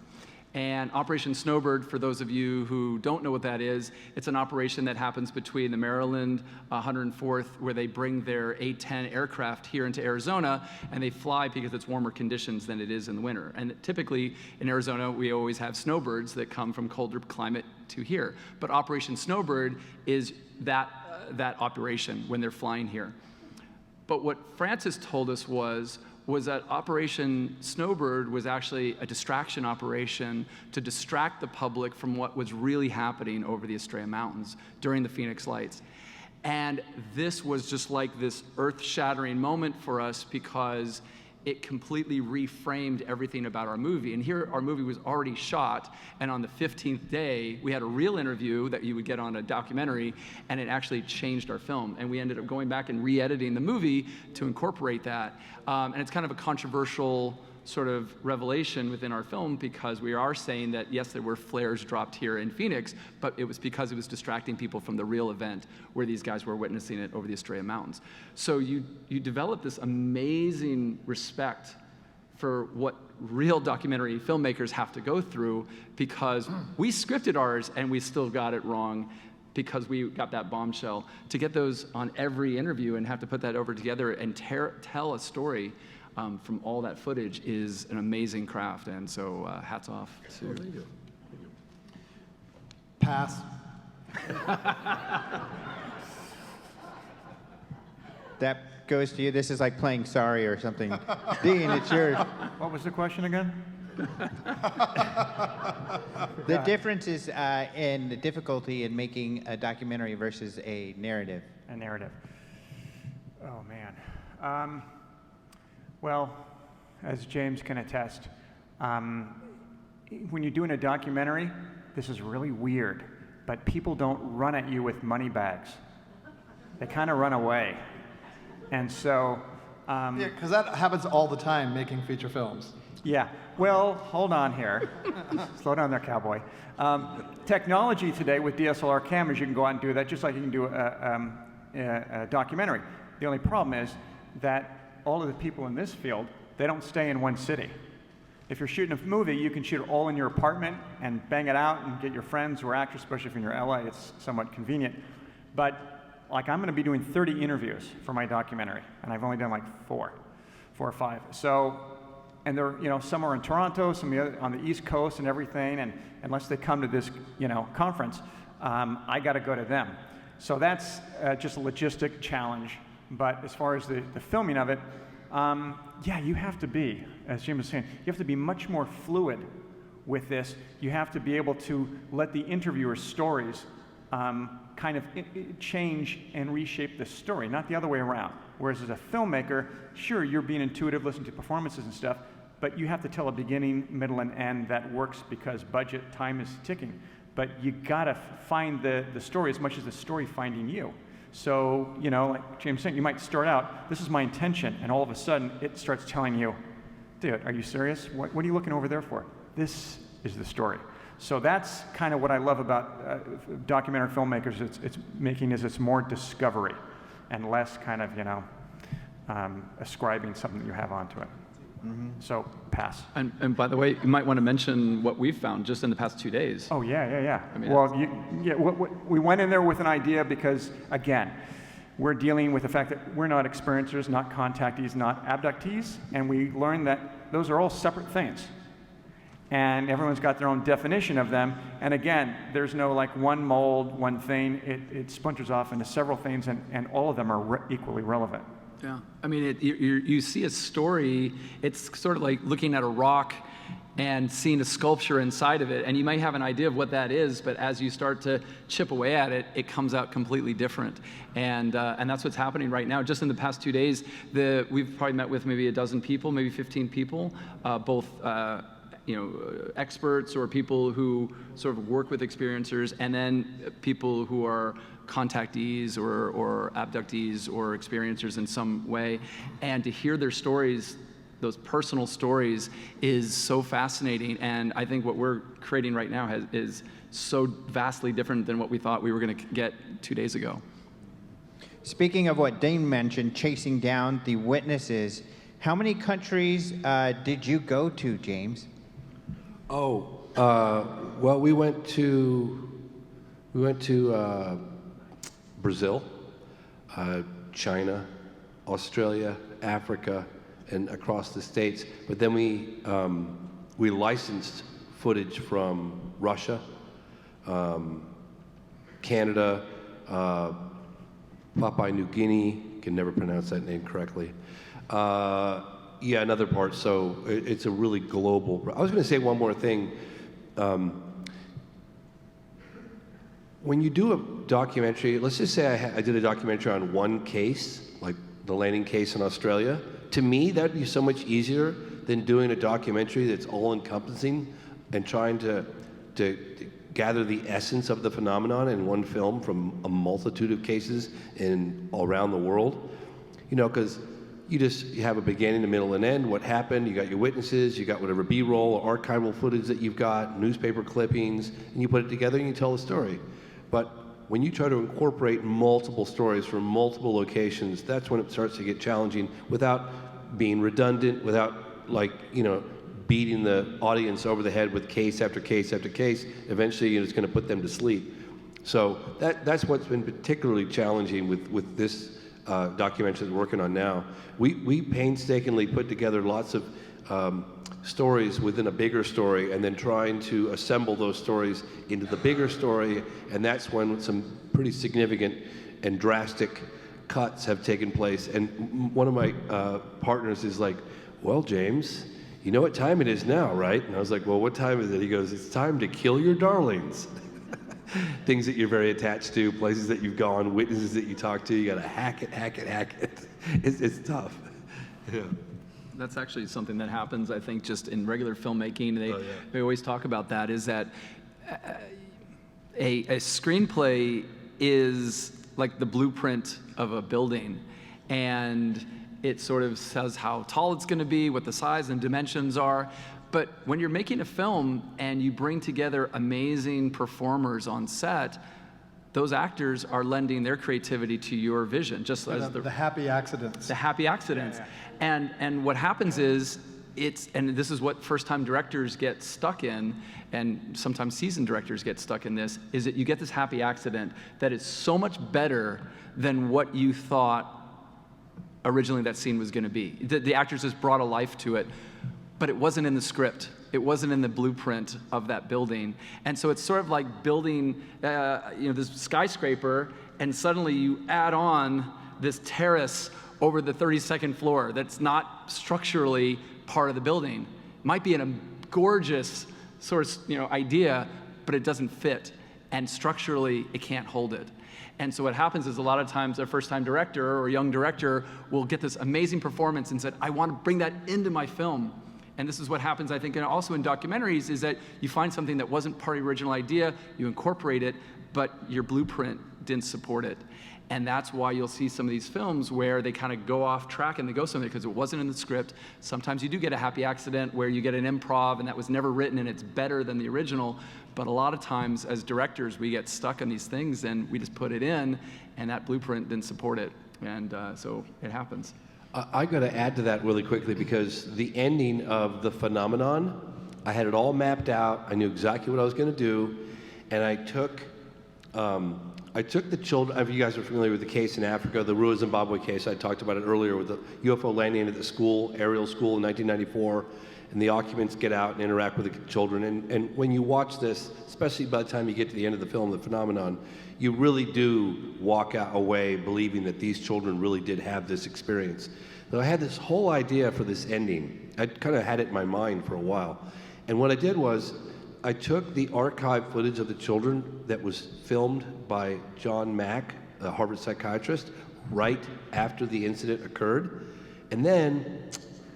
And Operation Snowbird, for those of you who don't know what that is, it's an operation that happens between the Maryland 104th, where they bring their A-10 aircraft here into Arizona, and they fly because it's warmer conditions than it is in the winter. And typically in Arizona, we always have snowbirds that come from colder climate to here. But Operation Snowbird is that operation when they're flying here. But what Frances told us was that Operation Snowbird was actually a distraction operation to distract the public from what was really happening over the Estrella Mountains during the Phoenix Lights. And this was just like this earth-shattering moment for us because it completely reframed everything about our movie. And here our movie was already shot, and on the 15th day, we had a real interview that you would get on a documentary, and it actually changed our film. And we ended up going back and re-editing the movie to incorporate that. And it's kind of a controversial sort of revelation within our film, because we are saying that, yes, there were flares dropped here in Phoenix, but it was because it was distracting people from the real event where these guys were witnessing it over the Estrella Mountains. So you develop this amazing respect for what real documentary filmmakers have to go through, because we scripted ours and we still got it wrong. because we got that bombshell. To get those on every interview and have to put that over together and tell a story from all that footage is an amazing craft, and so hats off to. Pass. That goes to you. This is like playing Sorry or something. Dean, it's yours. What was the question again? The difference is in the difficulty in making a documentary versus a narrative. A narrative. Oh, man. Well, as James can attest, when you're doing a documentary, this is really weird, but people don't run at you with money bags. They kind of run away. And so... Yeah, because that happens all the time making feature films. Yeah. Well, hold on here. Slow down there, cowboy. Technology today with DSLR cameras, you can go out and do that just like you can do a documentary. The only problem is that all of the people in this field, they don't stay in one city. If you're shooting a movie, you can shoot it all in your apartment and bang it out and get your friends who are actors, especially if you're in LA, it's somewhat convenient. But like I'm going to be doing 30 interviews for my documentary, and I've only done like four or five. So, and they're, some are in Toronto, some on the East Coast and everything, and unless they come to this, conference, I got to go to them. So that's just a logistic challenge. But as far as the filming of it, yeah, you have to be, as Jim was saying, you have to be much more fluid with this. You have to be able to let the interviewer's stories kind of change and reshape the story, not the other way around. Whereas as a filmmaker, sure, you're being intuitive, listening to performances and stuff, but you have to tell a beginning, middle, and end that works because budget, time is ticking. But you gotta find the story as much as the story finding you. So, like James said, you might start out, this is my intention, and all of a sudden it starts telling you, dude, are you serious? What are you looking over there for? This is the story. So that's kind of what I love about documentary filmmakers. It's more discovery and less kind of, ascribing something that you have onto it. Mm-hmm. So pass. And by the way, you might want to mention what we've found just in the past 2 days. Oh, yeah. I mean, well, we went in there with an idea because, again, we're dealing with the fact that we're not experiencers, not contactees, not abductees, and we learned that those are all separate things. And everyone's got their own definition of them. And again, there's no like one mold, one thing. It splinters off into several things, and all of them are equally relevant. Yeah, I mean, you see a story, it's sort of like looking at a rock and seeing a sculpture inside of it, and you might have an idea of what that is, but as you start to chip away at it, it comes out completely different. And that's what's happening right now. Just in the past 2 days, we've probably met with maybe a dozen people, maybe 15 people, both experts or people who sort of work with experiencers, and then people who are contactees or abductees or experiencers in some way. And to hear their stories, those personal stories, is so fascinating. And I think what we're creating right now is so vastly different than what we thought we were going to get 2 days ago. Speaking of what Dean mentioned, chasing down the witnesses, how many countries did you go to, James? Well, we went to Brazil, China, Australia, Africa, and across the states. But then we licensed footage from Russia, Canada, Papua New Guinea. Can never pronounce that name correctly. Yeah, another part. So it's a really global. I was going to say one more thing. When you do a documentary, let's just say I did a documentary on one case, like the landing case in Australia. To me, that would be so much easier than doing a documentary that's all-encompassing and trying to gather the essence of the phenomenon in one film from a multitude of cases around the world. Because you have a beginning, a middle, and end. What happened? You got your witnesses, you got whatever B-roll or archival footage that you've got, newspaper clippings, and you put it together and you tell a story. But when you try to incorporate multiple stories from multiple locations, that's when it starts to get challenging without being redundant, without beating the audience over the head with case after case after case. Eventually, it's going to put them to sleep. So that's what's been particularly challenging with this documentary that we're working on now. We painstakingly put together lots of stories within a bigger story, and then trying to assemble those stories into the bigger story, and that's when some pretty significant and drastic cuts have taken place. And one of my partners is like, well, James, you know what time it is now, right? And I was like, well, what time is it? He goes, it's time to kill your darlings. Things that you're very attached to, places that you've gone, witnesses that you talk to, you gotta hack it. It's tough. Yeah. That's actually something that happens, I think, just in regular filmmaking. They always talk about that, is that a screenplay is like the blueprint of a building, and it sort of says how tall it's going to be, what the size and dimensions are. But when you're making a film and you bring together amazing performers on set, those actors are lending their creativity to your vision, just as the happy accidents. The happy accidents. And what happens is, and this is what first-time directors get stuck in, and sometimes seasoned directors get stuck in this, is that you get this happy accident that is so much better than what you thought originally that scene was going to be. The actors just brought a life to it, but it wasn't in the script. It wasn't in the blueprint of that building. And so it's sort of like building this skyscraper, and suddenly you add on this terrace over the 32nd floor that's not structurally part of the building. It might be in a gorgeous sort of idea, but it doesn't fit. And structurally, it can't hold it. And so what happens is, a lot of times a first-time director or a young director will get this amazing performance and said, I want to bring that into my film. And this is what happens, I think, and also in documentaries, is that you find something that wasn't part of the original idea, you incorporate it, but your blueprint didn't support it. And that's why you'll see some of these films where they kind of go off track and they go somewhere because it wasn't in the script. Sometimes you do get a happy accident where you get an improv and that was never written and it's better than the original. But a lot of times as directors, we get stuck on these things and we just put it in, and that blueprint didn't support it. And so it happens. I got to add to that really quickly, because the ending of The Phenomenon, I had it all mapped out. I knew exactly what I was going to do, and I took the children. If you guys are familiar with the case in Africa, the Rua Zimbabwe case, I talked about it earlier, with the UFO landing at the school, aerial school in 1994, and the occupants get out and interact with the children. And when you watch this, especially by the time you get to the end of the film, The Phenomenon, you really do walk away believing that these children really did have this experience. But I had this whole idea for this ending. I kind of had it in my mind for a while. And what I did was, I took the archive footage of the children that was filmed by John Mack, a Harvard psychiatrist, right after the incident occurred. And then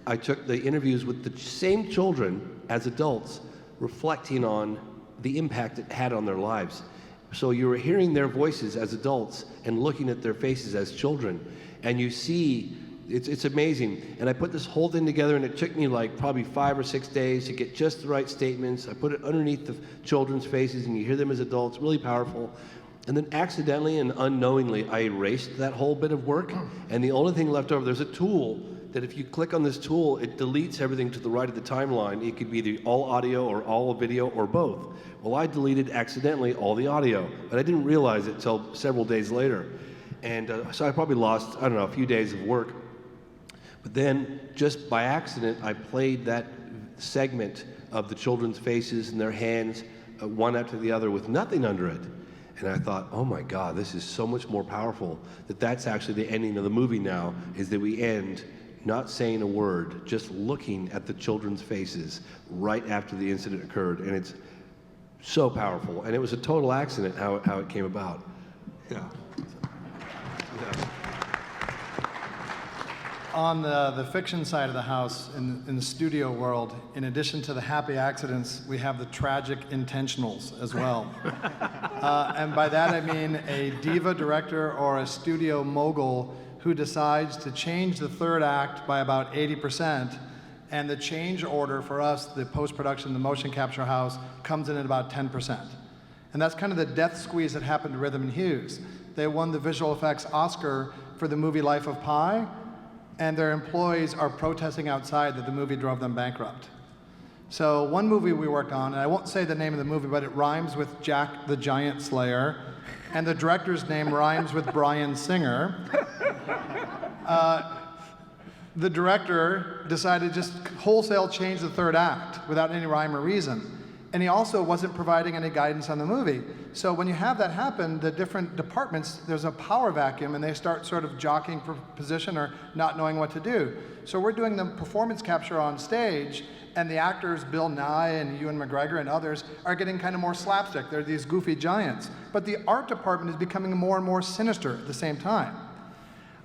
I took the interviews with the same children as adults, reflecting on the impact it had on their lives. So you were hearing their voices as adults and looking at their faces as children. And you see, it's amazing. And I put this whole thing together, and it took me like probably 5 or 6 days to get just the right statements. I put it underneath the children's faces, and you hear them as adults, really powerful. And then accidentally and unknowingly, I erased that whole bit of work. And the only thing left over, there's a tool that if you click on this tool, it deletes everything to the right of the timeline. It could be either all audio or all video or both. Well, I deleted accidentally all the audio, but I didn't realize it till several days later. And so I probably lost, I don't know, a few days of work. But then, just by accident, I played that segment of the children's faces and their hands, one after the other, with nothing under it. And I thought, oh my God, this is so much more powerful, that's actually the ending of the movie now, is that we end not saying a word, just looking at the children's faces right after the incident occurred. And it's so powerful. And it was a total accident how it came about. Yeah. On the fiction side of the house, in the studio world, in addition to the happy accidents, we have the tragic intentionals as well. And by that I mean a diva director or a studio mogul who decides to change the third act by about 80%, and the change order for us, the post-production, the motion capture house, comes in at about 10%. And that's kind of the death squeeze that happened to Rhythm and Hues. They won the visual effects Oscar for the movie Life of Pi, and their employees are protesting outside that the movie drove them bankrupt. So one movie we worked on, and I won't say the name of the movie, but it rhymes with Jack the Giant Slayer, and the director's name rhymes with Bryan Singer. The director decided to just wholesale change the third act without any rhyme or reason. And he also wasn't providing any guidance on the movie. So when you have that happen, the different departments, there's a power vacuum and they start sort of jockeying for position or not knowing what to do. So we're doing the performance capture on stage, and the actors, Bill Nye and Ewan McGregor and others, are getting kind of more slapstick. They're these goofy giants. But the art department is becoming more and more sinister at the same time.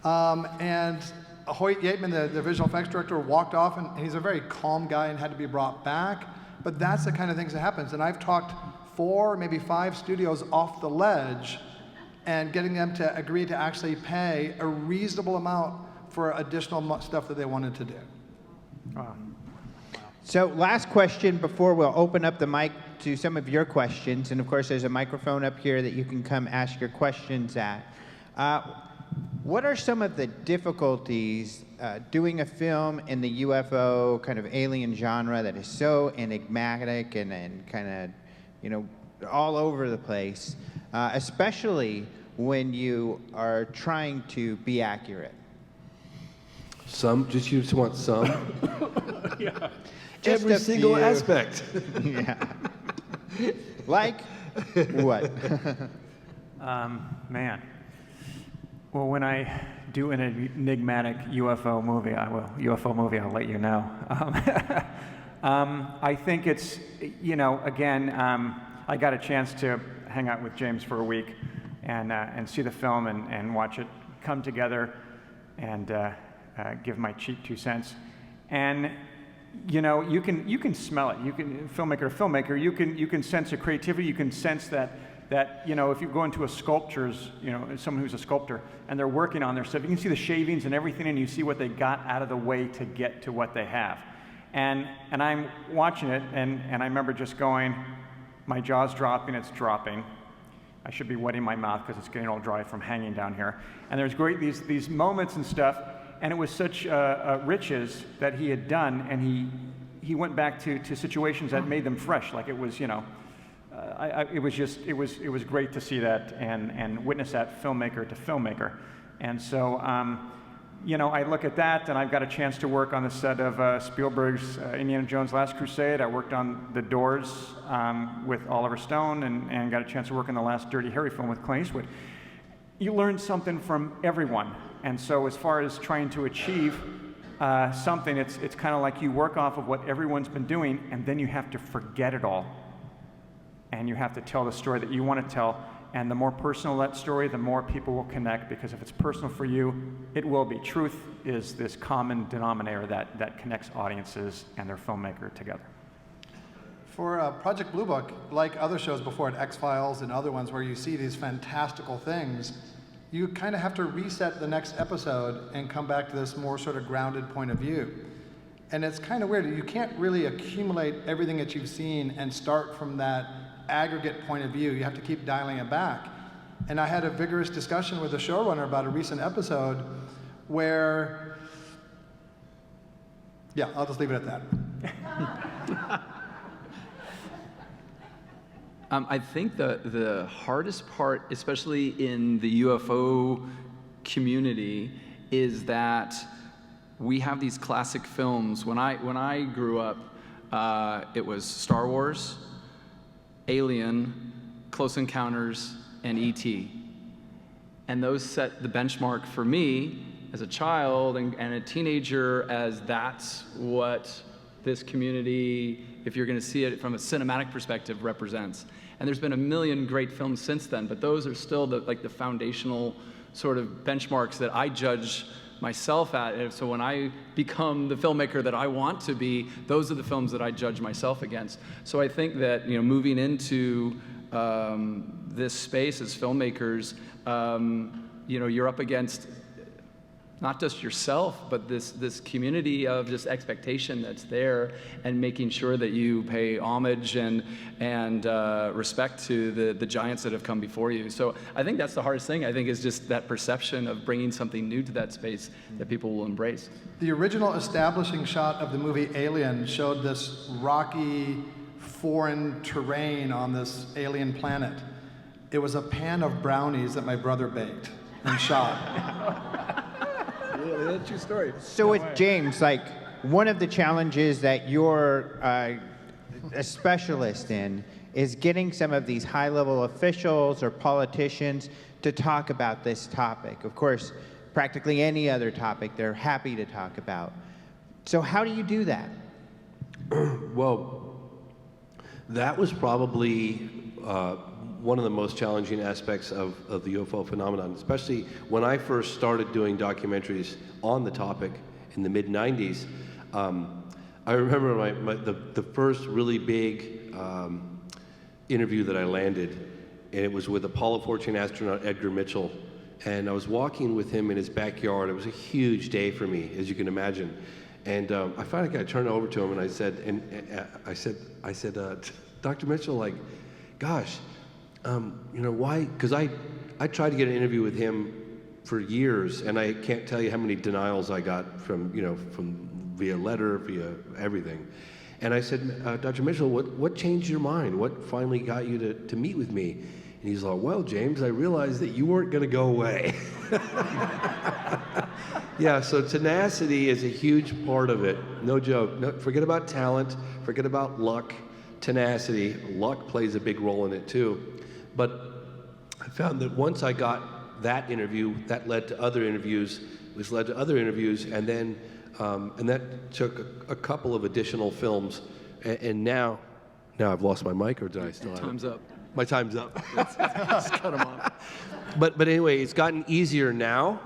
And Hoyt Yateman, the visual effects director, walked off, and he's a very calm guy and had to be brought back. But that's the kind of things that happens. And I've talked 4, maybe 5 studios off the ledge and getting them to agree to actually pay a reasonable amount for additional stuff that they wanted to do. Wow. So last question before we'll open up the mic to some of your questions. And of course, there's a microphone up here that you can come ask your questions at. What are some of the difficulties doing a film in the UFO kind of alien genre that is so enigmatic and kind of, you know, all over the place, especially when you are trying to be accurate? Some, just you just want some. Yeah. Just Every a single few. aspect. Yeah. Like what? Man. Well, when I do an enigmatic UFO movie, I'll let you know. I think it's, you know, again, I got a chance to hang out with James for a week and see the film and watch it come together and give my cheap 2 cents. And you know, you can smell it. You can, filmmaker, you can sense the creativity. You can sense that you know, if you go into a sculptor's, you know, someone who's a sculptor and they're working on their stuff, you can see the shavings and everything, and you see what they got out of the way to get to what they have. And I'm watching it, and I remember just going, my jaw's dropping, it's dropping. I should be wetting my mouth because it's getting all dry from hanging down here. And there's great these moments and stuff, and it was such riches that he had done, and he went back to situations that made them fresh, like it was, you know, it was great to see that and witness that filmmaker to filmmaker. And so, you know, I look at that, and I've got a chance to work on the set of Spielberg's Indiana Jones Last Crusade. I worked on The Doors with Oliver Stone, and got a chance to work on the last Dirty Harry film with Clint Eastwood. You learn something from everyone. And so as far as trying to achieve something, it's kind of like you work off of what everyone's been doing, and then you have to forget it all. And you have to tell the story that you want to tell. And the more personal that story, the more people will connect, because if it's personal for you, it will be. Truth is this common denominator that connects audiences and their filmmaker together. For Project Blue Book, like other shows before at X-Files and other ones where you see these fantastical things, you kind of have to reset the next episode and come back to this more sort of grounded point of view. And it's kind of weird. You can't really accumulate everything that you've seen and start from that aggregate point of view. You have to keep dialing it back. And I had a vigorous discussion with the showrunner about a recent episode where, yeah, I'll just leave it at that. I think the hardest part, especially in the UFO community, is that we have these classic films. When I grew up, it was Star Wars, Alien, Close Encounters, and E.T. And those set the benchmark for me as a child and a teenager, as that's what this community, if you're going to see it from a cinematic perspective, represents. And there's been a million great films since then, but those are still the foundational sort of benchmarks that I judge myself at. And so when I become the filmmaker that I want to be, those are the films that I judge myself against. So I think that, you know, moving into this space as filmmakers, you know, you're up against not just yourself, but this community of just expectation that's there, and making sure that you pay homage and respect to the giants that have come before you. So I think that's the hardest thing, I think, is just that perception of bringing something new to that space that people will embrace. The original establishing shot of the movie Alien showed this rocky, foreign terrain on this alien planet. It was a pan of brownies that my brother baked and shot. Really, that's a true story. So with James, like, one of the challenges that you're a specialist in is getting some of these high-level officials or politicians to talk about this topic. Of course, practically any other topic they're happy to talk about. So how do you do that? Well, that was probably one of the most challenging aspects of the UFO phenomenon, especially when I first started doing documentaries on the topic in the mid-90s. I remember the first really big interview that I landed, and it was with Apollo 14 astronaut Edgar Mitchell. And I was walking with him in his backyard. It was a huge day for me, as you can imagine. And I finally turned over to him and I said, Dr. Mitchell, like, gosh, you know, why? Because I tried to get an interview with him for years, and I can't tell you how many denials I got from via letter, via everything. And I said, Dr. Mitchell, what changed your mind? What finally got you to meet with me? And he's like, well, James, I realized that you weren't going to go away. Yeah, so tenacity is a huge part of it. No joke. No, forget about talent. Forget about luck. Tenacity. Luck plays a big role in it, too. But I found that once I got that interview, that led to other interviews, which led to other interviews, and then and that took a couple of additional films. And now I've lost my mic, or did I still have it? Time's up. My time's up. Just cut them off. But anyway, it's gotten easier now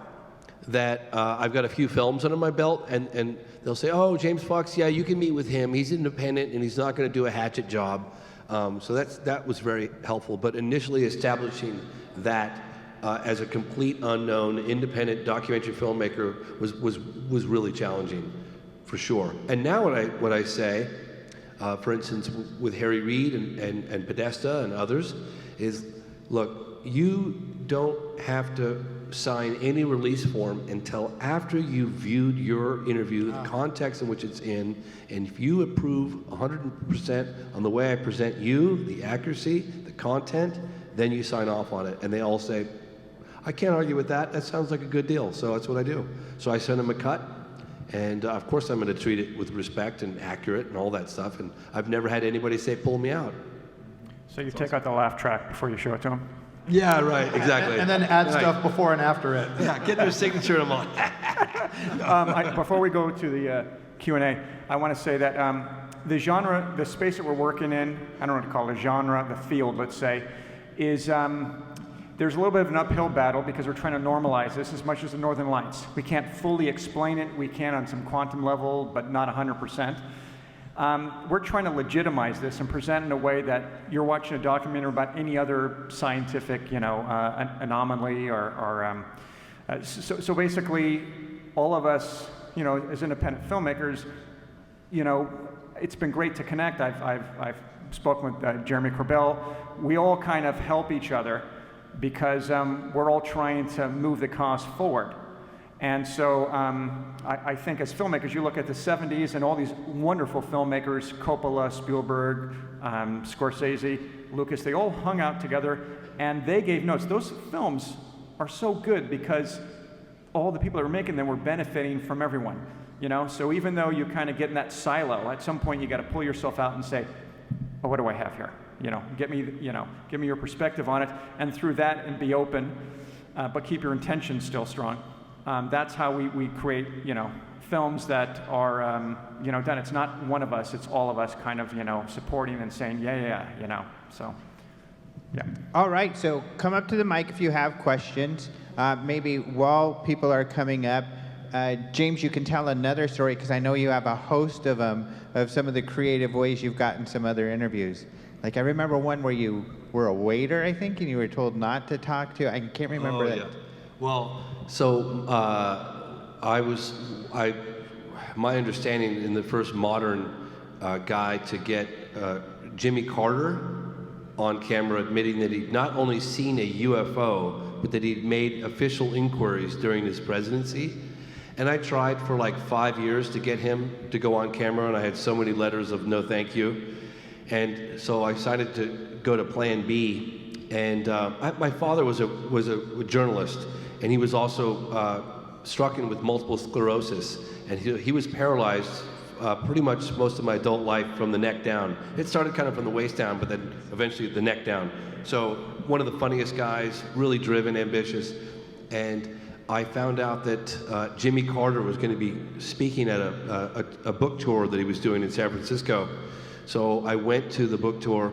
that I've got a few films under my belt, and they'll say, oh, James Fox, yeah, you can meet with him. He's independent, and he's not going to do a hatchet job. So that was very helpful. But initially establishing that as a complete unknown, independent documentary filmmaker was really challenging, for sure. And now what I say, for instance, with Harry Reid and Podesta and others, is, look, you don't have to sign any release form until after you've viewed your interview, the context in which it's in, and if you approve 100% on the way I present you, the accuracy, the content, then you sign off on it. And they all say, I can't argue with that. That sounds like a good deal. So that's what I do. So I send them a cut. And of course, I'm going to treat it with respect and accurate and all that stuff. And I've never had anybody say, pull me out. So you take out the laugh track before you show it to them? Yeah, right, exactly. And then add stuff before and after it. Yeah, get their signature and all. Before we go to the Q&A, I want to say that the genre, the space that we're working in, I don't know what to call it, a genre, the field, let's say, is there's a little bit of an uphill battle because we're trying to normalize this as much as the Northern Lights. We can't fully explain it. We can on some quantum level, but not 100%. We're trying to legitimize this and present in a way that you're watching a documentary about any other scientific, anomaly so basically, all of us, as independent filmmakers, it's been great to connect. I've spoken with Jeremy Corbell. We all kind of help each other because we're all trying to move the cause forward. And so I think as filmmakers, you look at the 70s and all these wonderful filmmakers, Coppola, Spielberg, Scorsese, Lucas, they all hung out together and they gave notes. Those films are so good because all the people that were making them were benefiting from everyone. So even though you kind of get in that silo, at some point you got to pull yourself out and say, oh, what do I have here? Give me your perspective on it, and through that and be open, but keep your intentions still strong. That's how we create, films that are, done. It's not one of us, it's all of us kind of, supporting and saying, so, yeah. All right, so come up to the mic if you have questions. Maybe while people are coming up, James, you can tell another story, because I know you have a host of them, of some of the creative ways you've gotten some other interviews. Like, I remember one where you were a waiter, I think, and you were told not to talk to, I can't remember that. Yeah. Well, so my understanding in the first modern guy to get Jimmy Carter on camera admitting that he'd not only seen a UFO, but that he'd made official inquiries during his presidency. And I tried for like 5 years to get him to go on camera, and I had so many letters of no thank you. And so I decided to go to Plan B. And my father was a journalist, and he was also stricken with multiple sclerosis. And he was paralyzed pretty much most of my adult life from the neck down. It started kind of from the waist down, but then eventually the neck down. So one of the funniest guys, really driven, ambitious. And I found out that Jimmy Carter was going to be speaking at a book tour that he was doing in San Francisco. So I went to the book tour,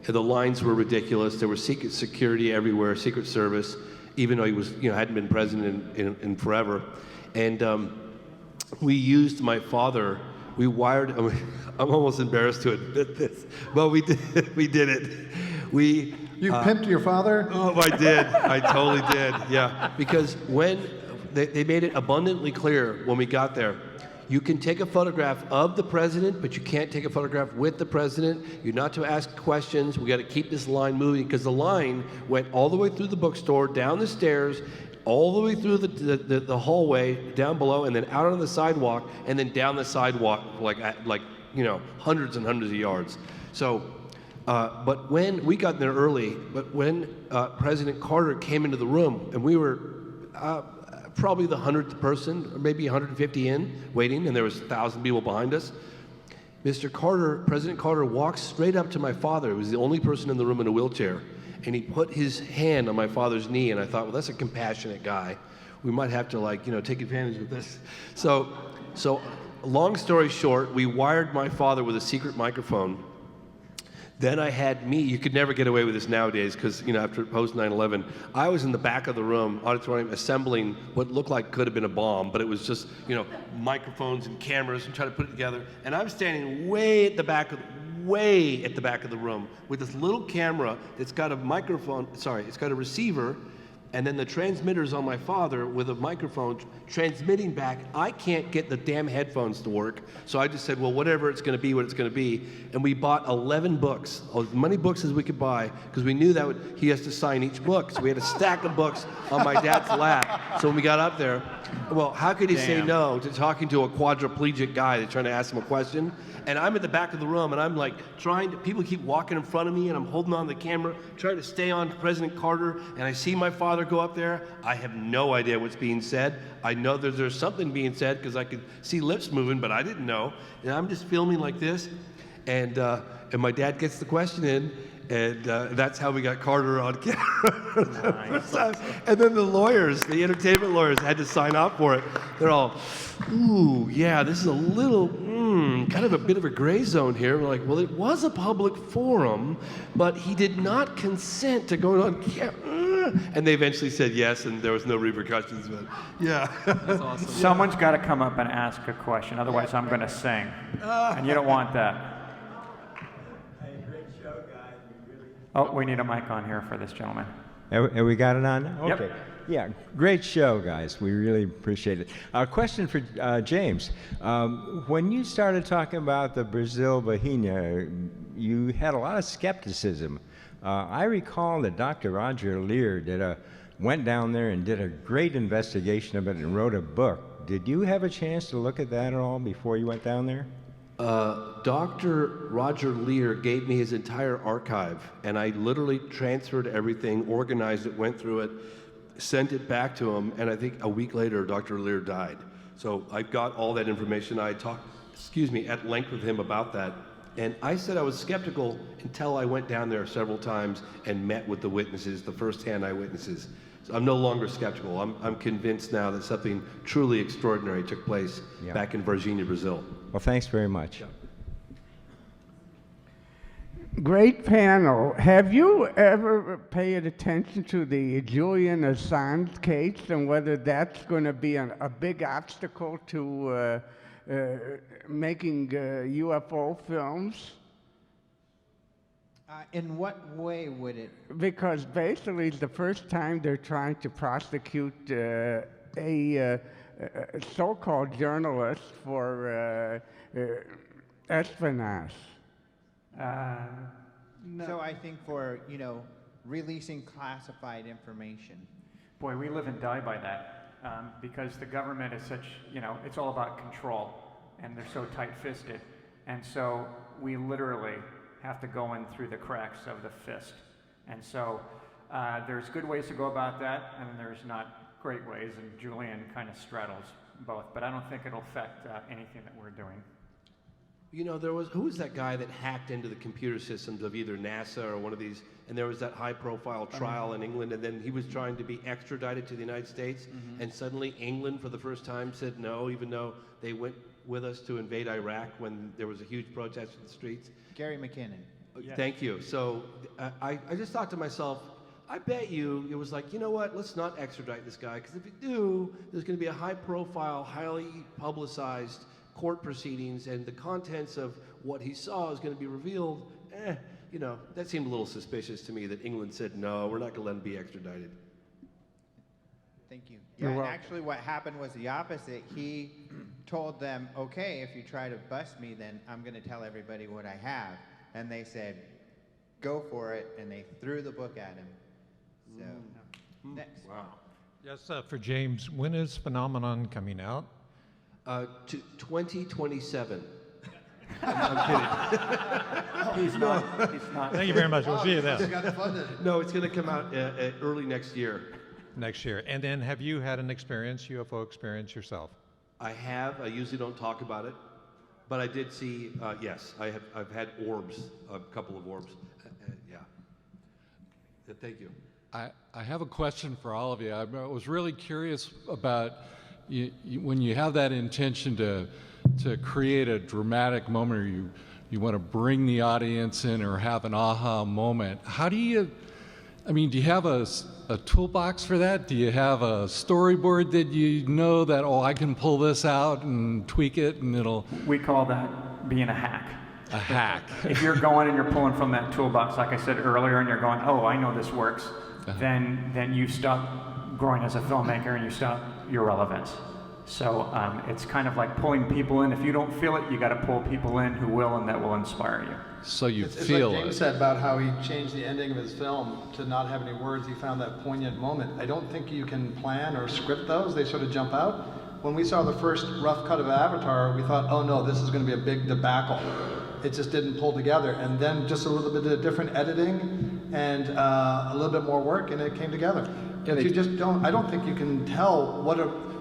and the lines were ridiculous. There was secret security everywhere, Secret Service, even though he was, hadn't been president in forever. And we used my father. We wired. I'm almost embarrassed to admit this, but we did. We did it. You pimped your father? Oh, I did. I totally did. Yeah, because when they made it abundantly clear when we got there, you can take a photograph of the president, but you can't take a photograph with the president. You're not to ask questions. We got to keep this line moving, because the line went all the way through the bookstore, down the stairs, all the way through the hallway, down below, and then out on the sidewalk, and then down the sidewalk like hundreds and hundreds of yards. So, but when we got there early, but when President Carter came into the room, and we were probably the 100th person, or maybe 150 in, waiting, and there was 1,000 people behind us. President Carter walks straight up to my father. He was the only person in the room in a wheelchair. And he put his hand on my father's knee, and I thought, well, that's a compassionate guy. We might have to take advantage of this. So long story short, we wired my father with a secret microphone. Then I had me. You could never get away with this nowadays, because after post 9/11, I was in the back of the room, auditorium, assembling what looked like could have been a bomb, but it was just microphones and cameras and trying to put it together. And I'm standing way at the back of the room with this little camera that's got a microphone. Sorry, it's got a receiver, and then the transmitter's on my father with a microphone transmitting back. I can't get the damn headphones to work, so I just said, well, whatever it's going to be, what it's going to be. And we bought 11 books, as many books as we could buy, because we knew that he has to sign each book. So we had a stack of books on my dad's lap. So when we got up there, well, how could he say no to talking to a quadriplegic guy that's trying to ask him a question? And I'm at the back of the room, and I'm like people keep walking in front of me, and I'm holding on the camera, trying to stay on President Carter, and I see my father go up there. I have no idea what's being said. I know that there's something being said, because I could see lips moving, but I didn't know. And I'm just filming like this, and my dad gets the question in, and that's how we got Carter on camera. Nice. And then the lawyers, the entertainment lawyers, had to sign off for it. They're all, ooh, yeah, this is a little, kind of a bit of a gray zone here. We're like, well, it was a public forum, but he did not consent to going on camera. And they eventually said yes, and there was no repercussions. But yeah. That's awesome. Someone's got to come up and ask a question, otherwise I'm going to sing. And you don't want that. Oh, we need a mic on here for this gentleman. Have we got it on now? Yep. Okay. Yeah, great show, guys. We really appreciate it. A question for James. When you started talking about the Brazil Bahia, you had a lot of skepticism. I recall that Dr. Roger Lear went down there and did a great investigation of it and wrote a book. Did you have a chance to look at that at all before you went down there? Dr. Roger Lear gave me his entire archive, and I literally transferred everything, organized it, went through it, sent it back to him, and I think a week later, Dr. Lear died. So I got all that information. I talked, at length with him about that. And I said I was skeptical until I went down there several times and met with the witnesses, the first-hand eyewitnesses. So I'm no longer skeptical. I'm convinced now that something truly extraordinary took place back in Varginha, Brazil. Well, thanks very much. Great panel. Have you ever paid attention to the Julian Assange case and whether that's going to be a big obstacle to making UFO films? In what way would it? Because basically it's the first time they're trying to prosecute a so-called journalists for espionage. No. So I think for, releasing classified information. Boy, we live and die by that because the government is such, it's all about control, and they're so tight-fisted. And so we literally have to go in through the cracks of the fist. And so there's good ways to go about that, and there's not great ways, and Julian kind of straddles both. But I don't think it'll affect anything that we're doing. Who was that guy that hacked into the computer systems of either NASA or one of these, and there was that high-profile trial in England, and then he was trying to be extradited to the United States, and suddenly England, for the first time, said no, even though they went with us to invade Iraq when there was a huge protest in the streets. Gary McKinnon. Yes. Thank you. So I just thought to myself, I bet you it was like, you know what, let's not extradite this guy, because if you do, there's going to be a high-profile, highly publicized court proceedings, and the contents of what he saw is going to be revealed. That seemed a little suspicious to me that England said, no, we're not going to let him be extradited. Thank you. Yeah, and actually what happened was the opposite. He told them, okay, if you try to bust me, then I'm going to tell everybody what I have. And they said, go for it, and they threw the book at him. So, next. Wow. Yes, for James, when is Phenomenon coming out? To 2027. I'm kidding. He's not. He's not. Thank you very much. We'll see you then. No, it's going to come out early next year. Next year. And then have you had an experience, UFO experience yourself? I have. I usually don't talk about it, but I did see. Yes, I've had orbs, a couple of orbs. Yeah. Thank you. I have a question for all of you. I was really curious about when you have that intention to create a dramatic moment, or you want to bring the audience in or have an aha moment. How do you? Do you have a toolbox for that? Do you have a storyboard that you know that, I can pull this out and tweak it and it'll... We call that being a hack. A hack. If you're going and you're pulling from that toolbox, like I said earlier, and you're going, I know this works, then you stop growing as a filmmaker and you stop your relevance. So it's kind of like pulling people in. If you don't feel it, you got to pull people in who will, and that will inspire you. So you it's feel like James said about how he changed the ending of his film to not have any words. He found that poignant moment. I don't think you can plan or script those. They sort of jump out. When we saw the first rough cut of Avatar, we thought, oh no, this is going to be a big debacle. It just didn't pull together. And then just a little bit of different editing and a little bit more work, and it came together. Yeah, you just don't. I don't think you can tell what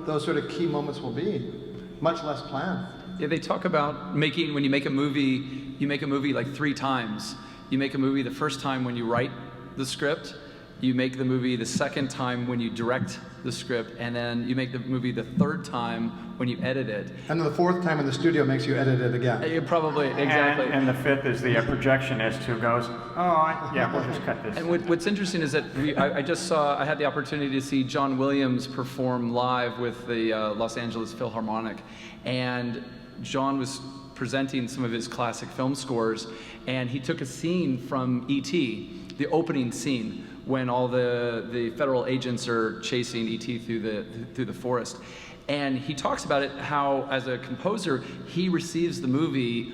those sort of key moments will be, much less plan. Yeah, they talk about when you make a movie, you make a movie like 3 times. You make a movie the first time when you write the script, you make the movie the second time when you direct the script, and then you make the movie the 3rd time when you edit it. And the 4th time in the studio makes you edit it again. Probably, exactly. And the 5th is the projectionist who goes, we'll just cut this. And what's interesting is that I had the opportunity to see John Williams perform live with the Los Angeles Philharmonic, and John was presenting some of his classic film scores, and he took a scene from E.T., the opening scene, when all the federal agents are chasing E.T. through the forest. And he talks about it, how as a composer, he receives the movie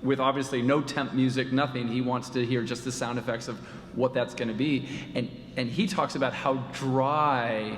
with obviously no temp music, nothing. He wants to hear just the sound effects of what that's going to be. And he talks about how dry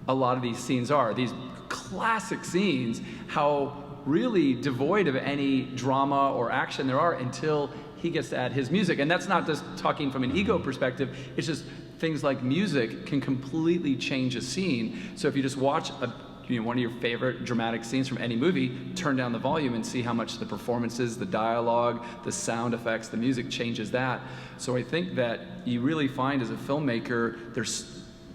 a lot of these scenes are, these classic scenes, how really devoid of any drama or action there are until he gets to add his music. And that's not just talking from an ego perspective, it's just things like music can completely change a scene. So if you just watch one of your favorite dramatic scenes from any movie, turn down the volume and see how much the performances, the dialogue, the sound effects, the music changes that. So I think that you really find as a filmmaker,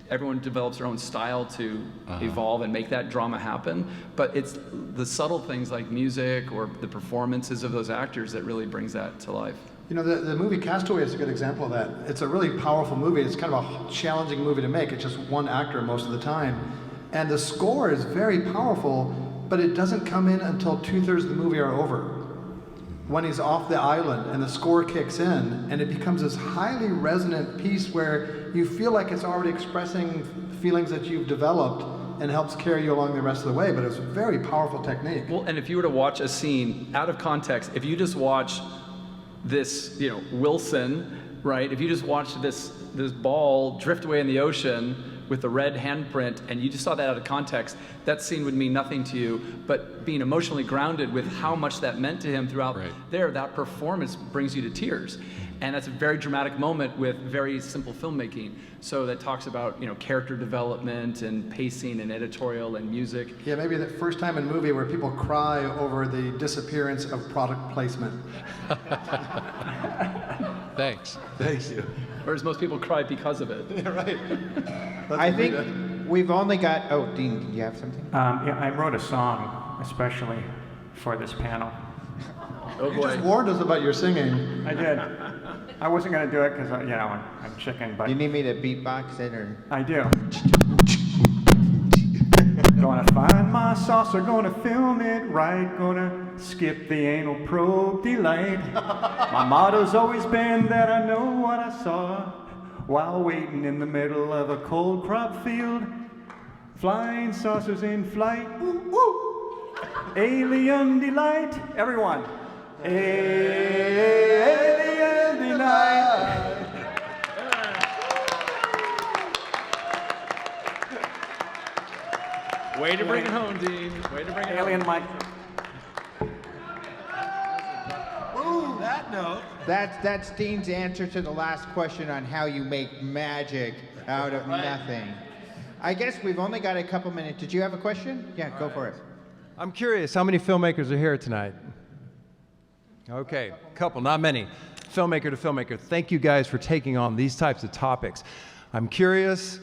everyone develops their own style to evolve and make that drama happen. But it's the subtle things like music or the performances of those actors that really brings that to life. You know, the movie Castaway is a good example of that. It's a really powerful movie. It's kind of a challenging movie to make. It's just one actor most of the time. And the score is very powerful, but it doesn't come in until 2/3 of the movie are over. When he's off the island and the score kicks in, and it becomes this highly resonant piece where you feel like it's already expressing feelings that you've developed, and helps carry you along the rest of the way, but it's a very powerful technique. Well, and if you were to watch a scene out of context, if you just watch this, you know, Wilson, right? If you just watch this ball drift away in the ocean with the red handprint, and you just saw that out of context, that scene would mean nothing to you. But being emotionally grounded with how much that meant to him throughout there, that performance brings you to tears. And that's a very dramatic moment with very simple filmmaking. So that talks about, you know, character development and pacing and editorial and music. Yeah, maybe the first time in a movie where people cry over the disappearance of product placement. Thanks. Thank you. Whereas most people cry because of it. Yeah, right. I think we've only got, oh, Dean, did you have something? Yeah, I wrote a song especially for this panel. Oh You boy. just warned us about your singing. I did. I wasn't going to do it because, you know, I'm chicken, but You need me to beatbox it, or? I do. Gonna find my saucer, gonna film it right, gonna skip the anal probe delight. My motto's always been that I know what I saw while waiting in the middle of a cold crop field. Flying saucers in flight, woo, woo. Alien delight, everyone. Alien delight. Way to bring it home, Dean. Way to bring it Alien home. Mike. Ooh, that note. That's Dean's answer to the last question on how you make magic out of nothing. I guess we've only got a couple minutes. Did you have a question? Yeah, go for it. I'm curious, how many filmmakers are here tonight? Okay, a couple, not many. Filmmaker to filmmaker, thank you guys for taking on these types of topics. I'm curious,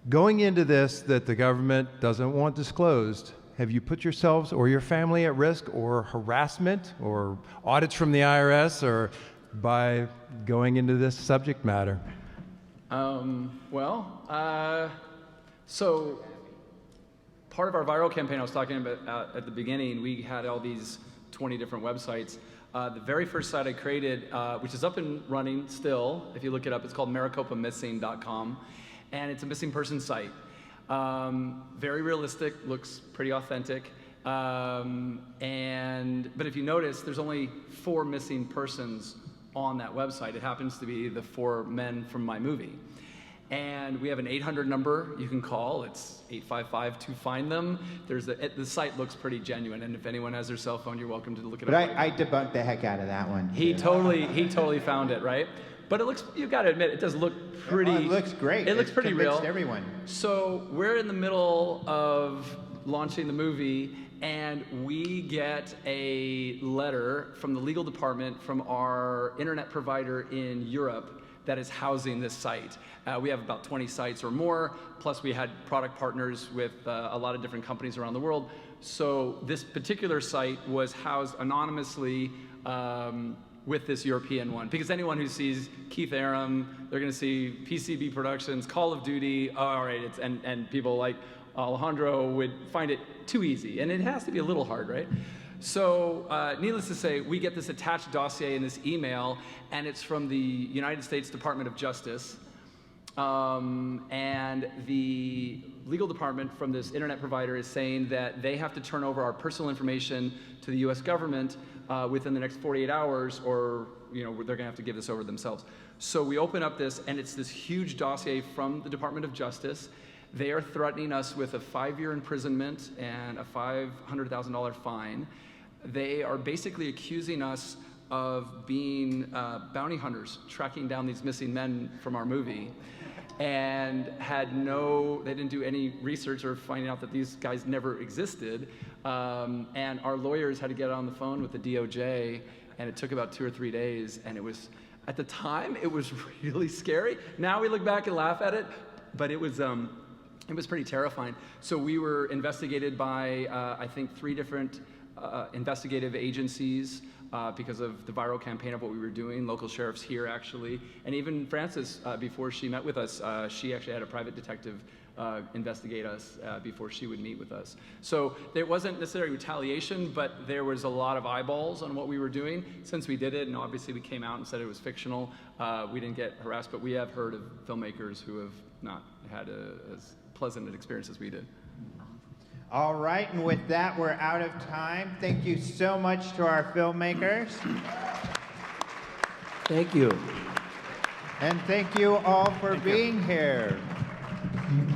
going into this that the government doesn't want disclosed, have you put yourselves or your family at risk or harassment or audits from the IRS or by going into this subject matter? So part of our viral campaign I was talking about at the beginning, we had all these 20 different websites. The very first site I created, which is up and running still, if you look it up, it's called MaricopaMissing.com, and it's a missing person site. Very realistic, looks pretty authentic, but if you notice, there's only 4 missing persons on that website. It happens to be the 4 men from my movie. And we have an 800 number you can call. It's 855 to find them. The site looks pretty genuine, and if anyone has their cell phone, you're welcome to look it up. But I debunked the heck out of that one. He totally found it, right? But it looks, you've got to admit, it does look pretty. It looks great. It looks pretty real. Convinced everyone. So we're in the middle of launching the movie, and we get a letter from the legal department from our internet provider in Europe that is housing this site. We have about 20 sites or more, plus we had product partners with a lot of different companies around the world. So this particular site was housed anonymously with this European one, because anyone who sees Keith Arem, they're gonna see PCB Productions, Call of Duty, all right, and people like Alejandro would find it too easy, and it has to be a little hard, right? So needless to say, we get this attached dossier in this email, and it's from the United States Department of Justice. And the legal department from this internet provider is saying that they have to turn over our personal information to the US government within the next 48 hours, or they're gonna have to give this over themselves. So we open up this, and it's this huge dossier from the Department of Justice. They are threatening us with a 5-year imprisonment and a $500,000 fine. They are basically accusing us of being bounty hunters, tracking down these missing men from our movie, and they didn't do any research or finding out that these guys never existed. And our lawyers had to get on the phone with the DOJ, and it took about 2 or 3 days, and it was, at the time, it was really scary. Now we look back and laugh at it, but it was pretty terrifying. So we were investigated by, I think, 3 different investigative agencies because of the viral campaign of what we were doing, local sheriffs here actually, and even Frances, before she met with us, she actually had a private detective investigate us before she would meet with us. So there wasn't necessarily retaliation, but there was a lot of eyeballs on what we were doing since we did it, and obviously we came out and said it was fictional. We didn't get harassed, but we have heard of filmmakers who have not had as pleasant an experience as we did. All right, and with that, we're out of time. Thank you so much to our filmmakers. Thank you. And thank you all for being here.